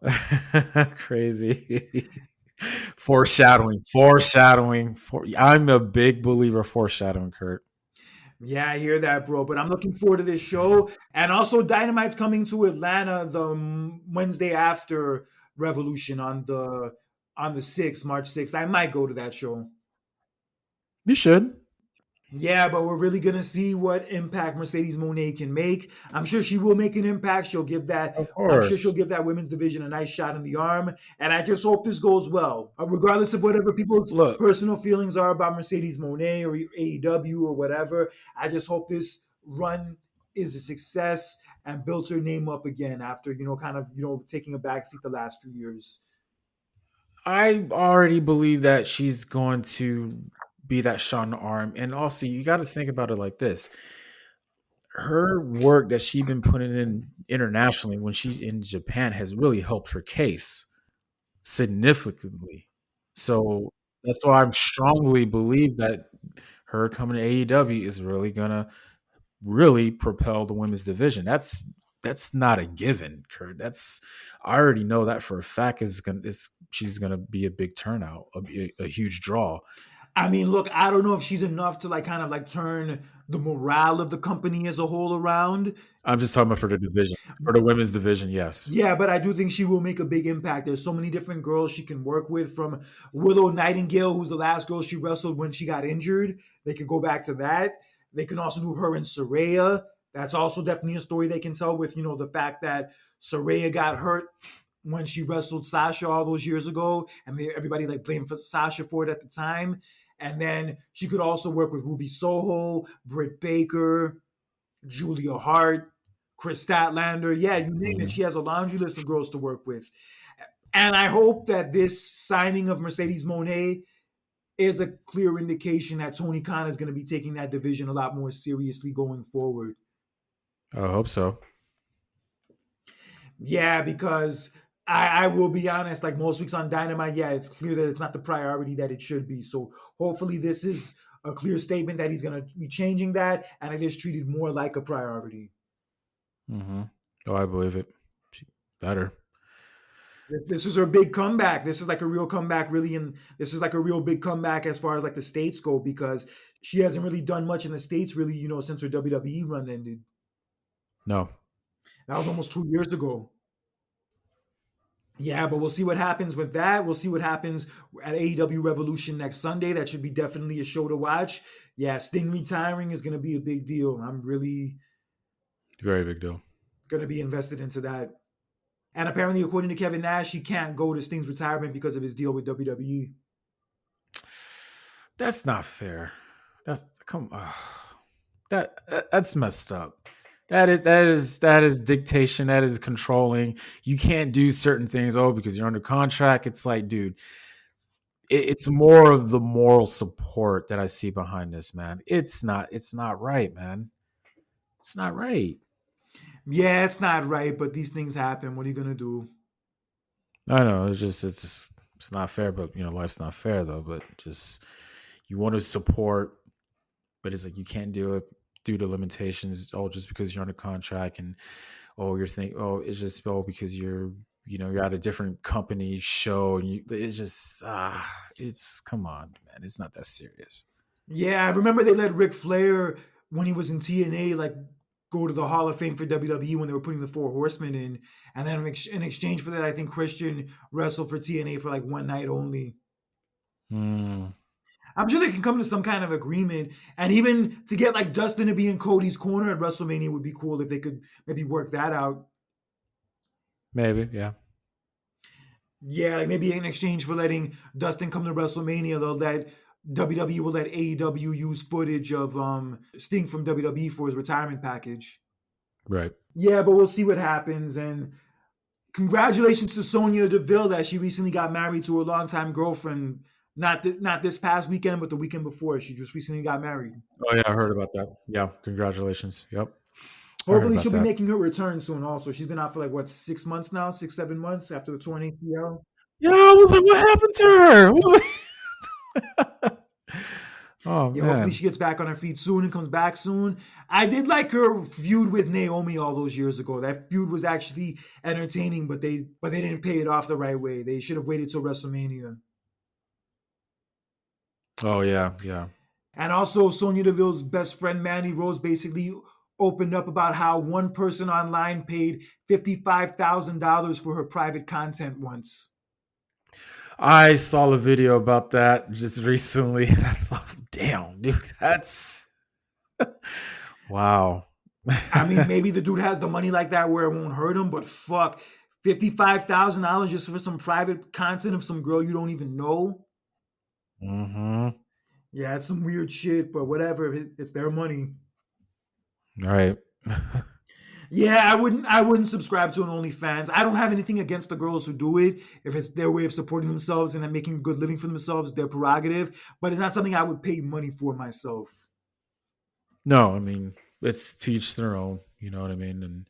Crazy. Foreshadowing. I'm a big believer of foreshadowing, Kurt. Yeah, I hear that, bro. But I'm looking forward to this show. And also, Dynamite's coming to Atlanta the Wednesday after Revolution on the 6th, March 6th. I might go to that show. You should. Yeah, but we're really gonna see what impact Mercedes Mone can make. I'm sure she will make an impact. Of I'm sure she'll course. give that women's division a nice shot in the arm. And I just hope this goes well, regardless of whatever people's Look, personal feelings are about Mercedes Mone or AEW or whatever. I just hope this run is a success and builds her name up again after kind of taking a backseat the last few years. I already believe that she's going to be that shot in the arm. And also, you got to think about it like this. Her work that she's been putting in internationally when she's in Japan has really helped her case significantly. So that's why I'm strongly believe that her coming to AEW is really gonna really propel the women's division. That's not a given, Kurt. That's I already know that for a fact she's gonna be a big turnout, a huge draw. I mean, look, I don't know if she's enough to like kind of like turn the morale of the company as a whole around. I'm just talking about for the division, for the women's division. Yes. Yeah, but I do think she will make a big impact. There's so many different girls she can work with, from Willow Nightingale, who's the last girl she wrestled when she got injured. They could go back to that. They can also do her and Saraya. That's also definitely a story they can tell with, the fact that Saraya got hurt when she wrestled Sasha all those years ago, and everybody like blamed for Sasha for it at the time. And then she could also work with Ruby Soho, Britt Baker, Julia Hart, Chris Statlander. Yeah, you name it. Mhm. She has a laundry list of girls to work with. And I hope that this signing of Mercedes Mone is a clear indication that Tony Khan is going to be taking that division a lot more seriously going forward. I hope so. Yeah, because I will be honest, like most weeks on Dynamite, yeah, it's clear that it's not the priority that it should be. So hopefully this is a clear statement that he's going to be changing that, and it is treated more like a priority. Mm-hmm. Oh, I believe it. Better. This is her big comeback. This is like a real comeback, really, and this is like a real big comeback as far as like the States go, because she hasn't really done much in the States, really, since her WWE run ended. No. That was almost 2 years ago. Yeah, but we'll see what happens with that. We'll see what happens at AEW Revolution next Sunday. That should be definitely a show to watch. Yeah, Sting retiring is going to be a big deal. I'm really Very big deal. going to be invested into that. And apparently, according to Kevin Nash, he can't go to Sting's retirement because of his deal with WWE. That's not fair. That's come. That's messed up. That is dictation. That is controlling. You can't do certain things. Oh, because you're under contract. It's like, dude, it's more of the moral support that I see behind this, man. It's not. It's not right, man. It's not right. Yeah, it's not right, but these things happen. What are you going to do? I know. It's not fair. But life's not fair though. But just you want to support, but it's like you can't do it due to limitations. Oh, just because you're under contract, and you're thinking, it's just because you're at a different company show, and it's just it's come on, man, it's not that serious. Yeah, I remember they let Ric Flair, when he was in TNA, like go to the Hall of Fame for WWE when they were putting the Four Horsemen in. And then in exchange for that, I think Christian wrestled for TNA for like one night only. Hmm. I'm sure they can come to some kind of agreement. And even to get like Dustin to be in Cody's corner at WrestleMania would be cool if they could maybe work that out. Maybe, yeah. Yeah, like maybe in exchange for letting Dustin come to WrestleMania, they'll let WWE will let AEW use footage of Sting from WWE for his retirement package. Right. Yeah, but we'll see what happens. And congratulations to Sonya Deville that she recently got married to her longtime girlfriend. Not this past weekend, but the weekend before. She just recently got married. Oh yeah, I heard about that. Yeah, congratulations. Yep, I heard Hopefully, about she'll be that. making her return soon. Also, she's been out for like what 6 months now, 6 7 months after the torn ACL. Yeah, I was like, what happened to her? Oh Yeah, hopefully man. she gets back on her feet soon and comes back soon. I did like her feud with Naomi all those years ago. That feud was actually entertaining, but they didn't pay it off the right way. They should have waited till WrestleMania. Oh yeah, yeah. And also, Sonya Deville's best friend Mandy Rose basically opened up about how one person online paid $55,000 for her private content once. I saw a video about that just recently, and I thought, damn, dude, that's wow. I mean, maybe the dude has the money like that where it won't hurt him, but fuck, $55,000 just for some private content of some girl you don't even know. Mm-hmm. Yeah, it's some weird shit, but whatever. It's their money. Right. Yeah, I wouldn't subscribe to an OnlyFans. I don't have anything against the girls who do it. If it's their way of supporting themselves and then making a good living for themselves, their prerogative. But it's not something I would pay money for myself. No, I mean, it's to each their own. You know what I mean? And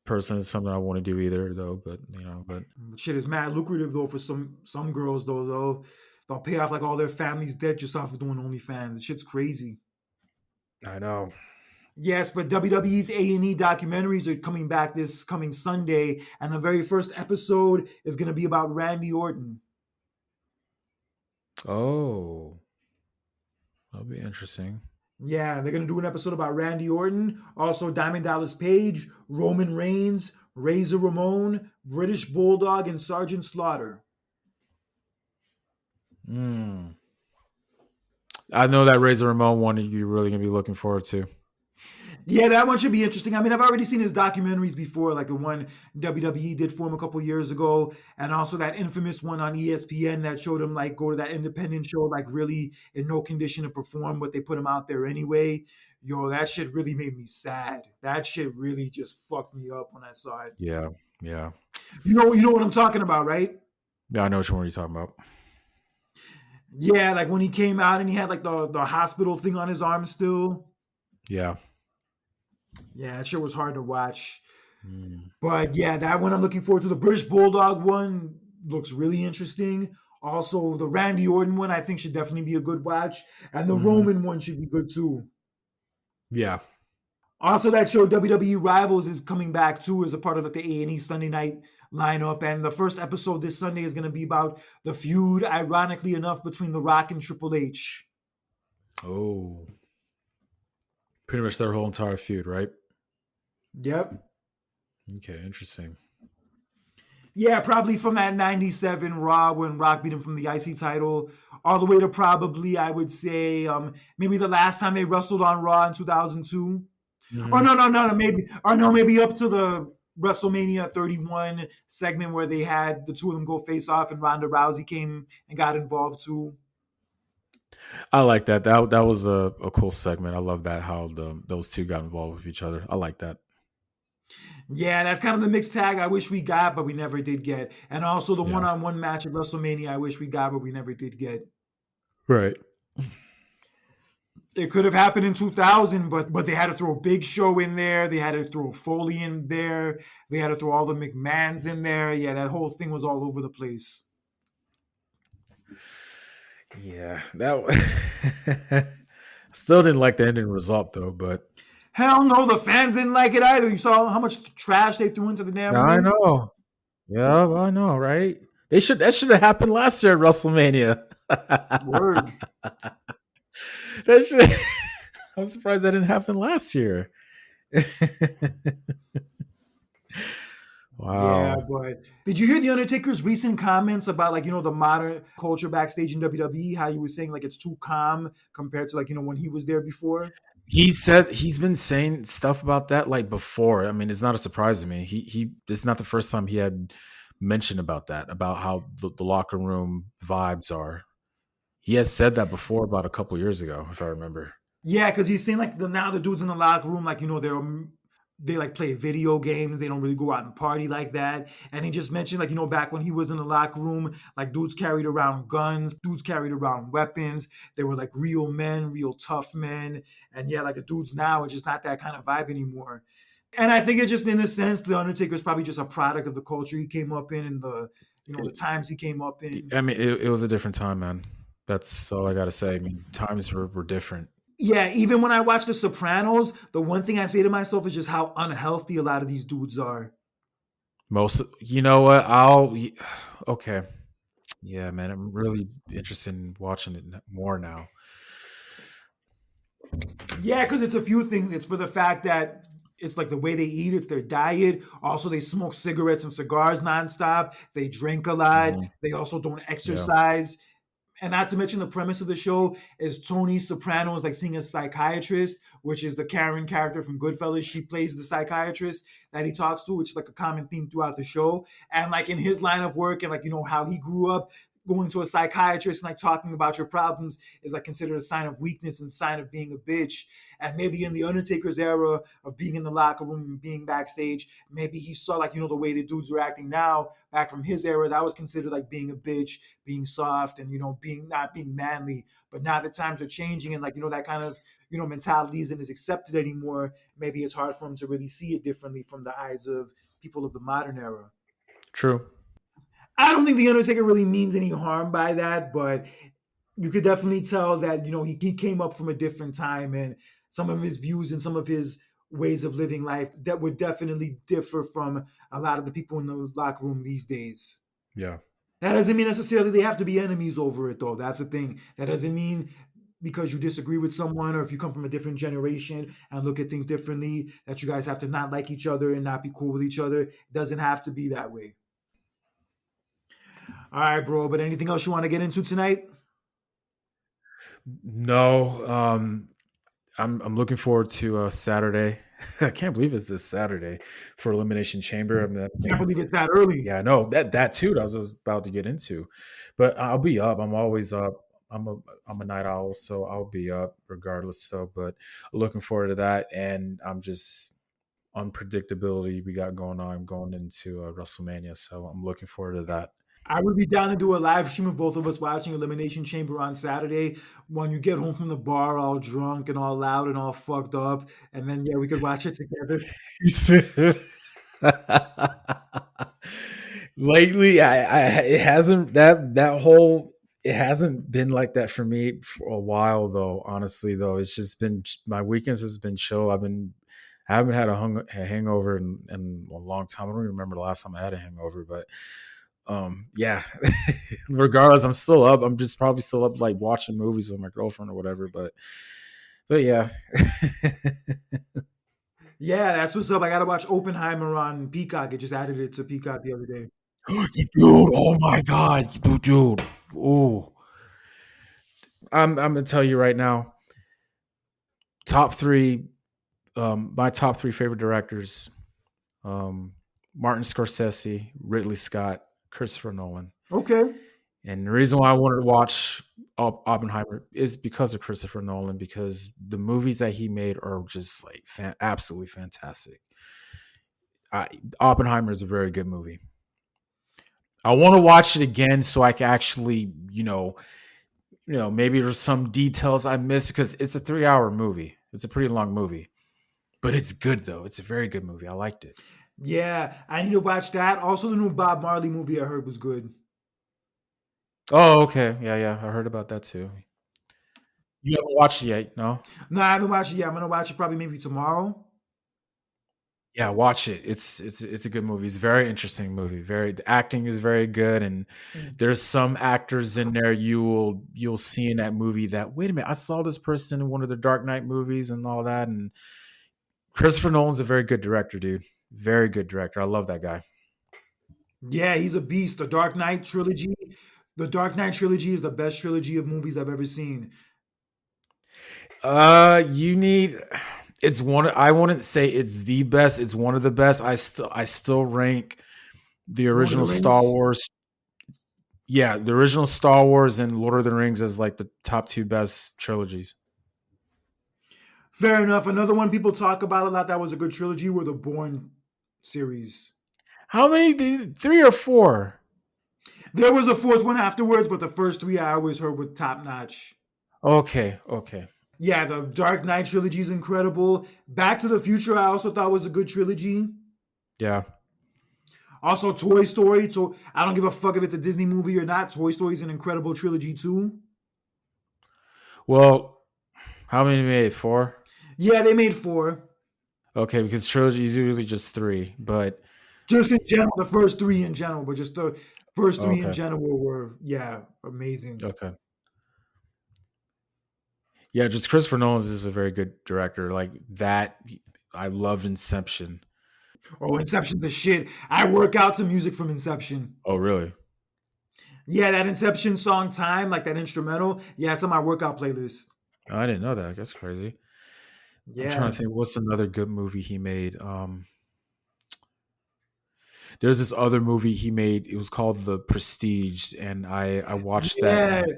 personally, it's something I want to do either, though. But but Shit is mad lucrative though for some girls though. They'll pay off like all their family's debt just off of doing OnlyFans. Shit's crazy. I know. Yes, but WWE's A&E documentaries are coming back this coming Sunday, and the very first episode is going to be about Randy Orton. Oh, that'll be interesting. Yeah, they're going to do an episode about Randy Orton, also Diamond Dallas Page, Roman Reigns, Razor Ramon, British Bulldog, and Sergeant Slaughter. Hmm. I know that Razor Ramon one you're really gonna be looking forward to. Yeah, that one should be interesting. I mean, I've already seen his documentaries before, like the one WWE did for him a couple years ago, and also that infamous one on ESPN that showed him like go to that independent show, like really in no condition to perform, but they put him out there anyway. Yo, that shit really made me sad. That shit really just fucked me up when I saw it. Yeah, yeah, You know what I'm talking about, right? yeah. I know which one you're talking about. Yeah, like when he came out and he had like the hospital thing on his arm still. Yeah. Yeah, that shit was hard to watch. Mm. But yeah, that one I'm looking forward to. The British Bulldog one looks really interesting. Also, the Randy Orton one I think should definitely be a good watch, and the Hmm. Roman one should be good too. Yeah. Also, that show WWE Rivals is coming back too as a part of like, the A&E Sunday night lineup, and the first episode this Sunday is going to be about the feud, ironically enough, between The Rock and Triple H. Oh, pretty much their whole entire feud, right? Yep. Okay, interesting. Yeah, probably from that 97 Raw when Rock beat him from the IC title, all the way to probably, I would say, maybe the last time they wrestled on Raw in 2002. Or Mhm. no, maybe, or no, maybe up to the WrestleMania 31 segment where they had the two of them go face off and Ronda Rousey came and got involved too. I like that. That was a cool segment. I love that how those two got involved with each other. I like that. Yeah, that's kind of the mixed tag I wish we got, but we never did get. And also the Yeah. one-on-one match at WrestleMania I wish we got, but we never did get. Right. It could have happened in 2000, but they had to throw a Big Show in there. They had to throw Foley in there. They had to throw all the McMahons in there. Yeah, that whole thing was all over the place. Yeah. That still didn't like the ending result though, but Hell no, the fans didn't like it either. You saw how much trash they threw into the damn I ring. know. Yeah, I know, right? That should have happened last year at WrestleMania. Word. that should I'm surprised that didn't happen last year. Yeah, Wow. but did you hear the Undertaker's recent comments about like the modern culture backstage in WWE? How he was saying like it's too calm compared to like when he was there before. He said he's been saying stuff about that like before. I mean, it's not a surprise to me. He it's not the first time he had mentioned about that, about how the locker room vibes are. He has said that before about a couple years ago, if I remember. Yeah, because he's saying like now the dudes in the locker room like they like play video games. They don't really go out and party like that. And he just mentioned like back when he was in the locker room, like dudes carried around guns, dudes carried around weapons. They were like real men, real tough men. And yeah, like the dudes now are just not that kind of vibe anymore. And I think it's just in a sense, the Undertaker is probably just a product of the culture he came up in and the times he came up in. I mean, it was a different time, man. That's all I got to say. I mean, times were different. Yeah, even when I watch The Sopranos, the one thing I say to myself is just how unhealthy a lot of these dudes are. Most, you know what? Okay. Yeah, man. I'm really interested in watching it more now. Yeah, because it's a few things. It's for the fact that it's like the way they eat, it's their diet. Also, they smoke cigarettes and cigars nonstop. They drink a lot. Hmm. They also don't Yeah. exercise. And not to mention the premise of the show is Tony Soprano is like seeing a psychiatrist, which is the Karen character from Goodfellas. She plays the psychiatrist that he talks to, which is like a common theme throughout the show. And like in his line of work and like how he grew up, going to a psychiatrist and like talking about your problems is like considered a sign of weakness and sign of being a bitch. And maybe in the Undertaker's era of being in the locker room and being backstage, maybe he saw like the way the dudes are acting now back from his era, that was considered like being a bitch, being soft, and being not being manly. But now that times are changing and like that kind of mentality isn't as accepted anymore, maybe it's hard for him to really see it differently from the eyes of people of the modern era. True. I don't think the Undertaker really means any harm by that, but you could definitely tell that he came up from a different time, and some of his views and some of his ways of living life that would definitely differ from a lot of the people in the locker room these days. Yeah. That doesn't mean necessarily they have to be enemies over it, though. That's the thing. That doesn't mean because you disagree with someone or if you come from a different generation and look at things differently that you guys have to not like each other and not be cool with each other. It doesn't have to be that way. All right, bro. But anything else you want to get into tonight? No. I'm looking forward to Saturday. I can't believe it's this Saturday for Elimination Chamber. I mean, Can't believe it's that early. yeah, I know that too. That was about to get into, but I'll be up. I'm always up. I'm a night owl, so I'll be up regardless. So, but looking forward to that, and I'm just unpredictability we got going on going into WrestleMania. So I'm looking forward to that. I would be down to do a live stream of both of us watching Elimination Chamber on Saturday when you get home from the bar all drunk and all loud and all fucked up. And then, yeah, we could watch it together. Lately, I it hasn't that whole it hasn't been like that for me for a while though. Honestly, though, it's just been my weekends has been chill. I haven't had a hangover in a long time. I don't even remember the last time I had a hangover, but yeah. Regardless, I'm still up. I'm just probably still up like watching movies with my girlfriend or whatever. But yeah. Yeah, that's what's up. I gotta watch Oppenheimer on Peacock. It just added it to Peacock the other day. Dude, oh my god, dude. Oh, I'm gonna tell you right now. Top three, my top three favorite directors: um, Martin Scorsese, Ridley Scott, Christopher Nolan. Okay. And the reason why I wanted to watch Oppenheimer is because of Christopher Nolan, because the movies that he made are just like absolutely fantastic. Oppenheimer is a very good movie. I want to watch it again so I can actually, maybe there's some details I missed because it's a 3 hour movie. It's a pretty long movie, but it's good though. It's a very good movie. I liked it. Yeah, I need to watch that. Also, the new Bob Marley movie I heard was good. Oh, okay. Yeah, yeah. I heard about that too. You haven't watched it yet? No? No, I haven't watched it yet. I'm gonna watch it probably maybe tomorrow. Yeah, watch it. It's a good movie. It's a very interesting movie. Very the acting is very good, and there's some actors in there you'll see in that movie that wait a minute, I saw this person in one of the Dark Knight movies and all that. And Christopher Nolan's a very good director, dude. Very good director. I love that guy. Yeah, he's a beast. The Dark Knight trilogy. The Dark Knight trilogy is the best trilogy of movies I've ever seen. You need. It's one. I wouldn't say it's the best. It's one of the best. I still rank the Lord of the original Star Rings. Wars. Yeah, the original Star Wars and Lord of the Rings as like the top two best trilogies. Fair enough. Another one people talk about a lot that was a good trilogy were the Bourne series. How many? Three or four? There was a fourth one afterwards, but the first three I always heard were top notch. Okay, okay. Yeah, the Dark Knight trilogy is incredible. Back to the Future, I also thought was a good trilogy. Yeah. Also, Toy Story. So I don't give a fuck if it's a Disney movie or not. Toy Story is an incredible trilogy too. Well, how many made? Four? Yeah, they made four. Okay, because trilogy is usually just three. But Just in general, the first three in general, but just the first three in okay, general were, yeah, amazing. okay. Yeah, just Christopher Nolan is a very good director. Like that, I loved Inception. Oh, Inception's the shit. I work out to music from Inception. Oh, really? Yeah, that Inception song Time, like that instrumental. Yeah, it's on my workout playlist. Oh, I didn't know that. That's crazy. I'm trying Yeah. to think. What's another good movie he made? There's this other movie he made. It was called The Prestige, and I watched that in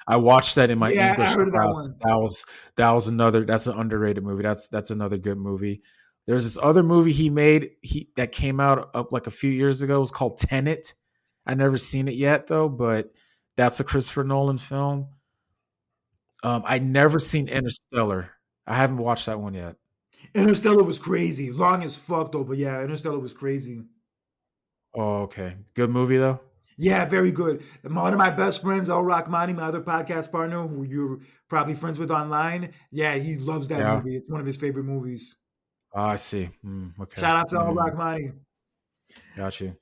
Yeah. my Yeah, I English heard of that class. one. That was another. That's an underrated movie. That's another good movie. There's this other movie he made that came out up like a few years ago. It was called Tenet. I never seen it yet though, but that's a Christopher Nolan film. I never seen Interstellar. I haven't watched that one yet. Interstellar was crazy. Long as fuck though, but yeah, Interstellar was crazy. Oh, okay. Good movie though. Yeah, very good. One of my best friends, El Rahmani, my other podcast partner, who you're probably friends with online, yeah, he loves that Yeah. movie. It's one of his favorite movies. Ah, I see. Okay. Shout out to El Rahmani. Got you.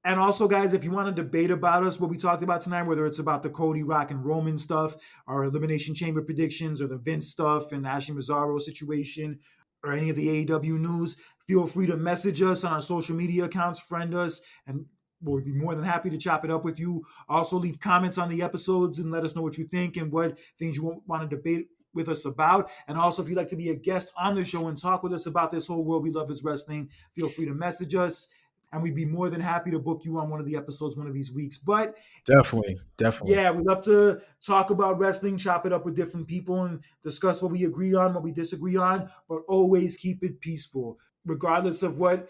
And also, guys, if you want to debate about us, what we talked about tonight, whether it's about the Cody Rock and Roman stuff, our Elimination Chamber predictions, or the Vince stuff and the Ashley Massaro situation, or any of the AEW news, feel free to message us on our social media accounts, friend us, and we'll be more than happy to chop it up with you. Also, leave comments on the episodes and let us know what you think and what things you want to debate with us about. And also, if you'd like to be a guest on the show and talk with us about this whole world we love is wrestling, feel free to message us and we'd be more than happy to book you on one of the episodes one of these weeks. But Definitely. Definitely. yeah, we love to talk about wrestling, chop it up with different people, and discuss what we agree on, what we disagree on, but always keep it peaceful, regardless of what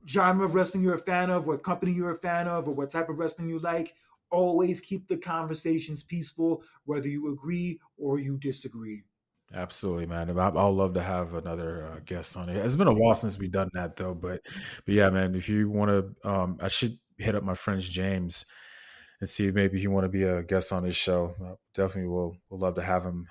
genre of wrestling you're a fan of, what company you're a fan of, or what type of wrestling you like. Always keep the conversations peaceful, whether you agree or you disagree. Absolutely, man. I'll love to have another guest on it. It's been a while since we've done that though, but yeah, man. If you want to, I should hit up my friend James and see if maybe he want to be a guest on his show. Definitely, we'll love to have him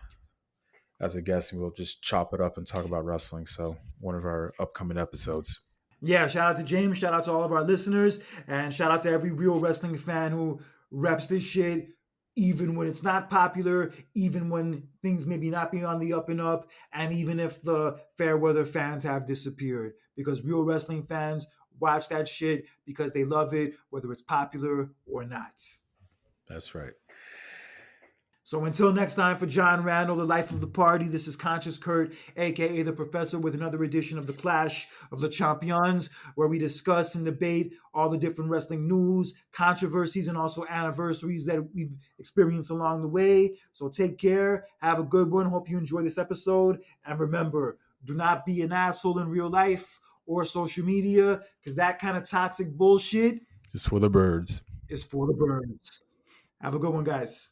as a guest, and we'll just chop it up and talk about wrestling. So one of our upcoming episodes. Yeah, shout out to James, shout out to all of our listeners, and shout out to every real wrestling fan who reps this shit. even when it's not popular, even when things maybe not be on the up and up, and even if the fair weather fans have disappeared. Because real wrestling fans watch that shit because they love it, whether it's popular or not. That's right. So until next time, for John Randall, the life of the party, this is Conscious Kurt, aka the Professor, with another edition of the Clash of the Champions, where we discuss and debate all the different wrestling news, controversies, and also anniversaries that we've experienced along the way. So take care, have a good one. Hope you enjoy this episode, and remember, do not be an asshole in real life or social media, because that kind of toxic bullshit It's for the birds. is for the birds. Have a good one, guys.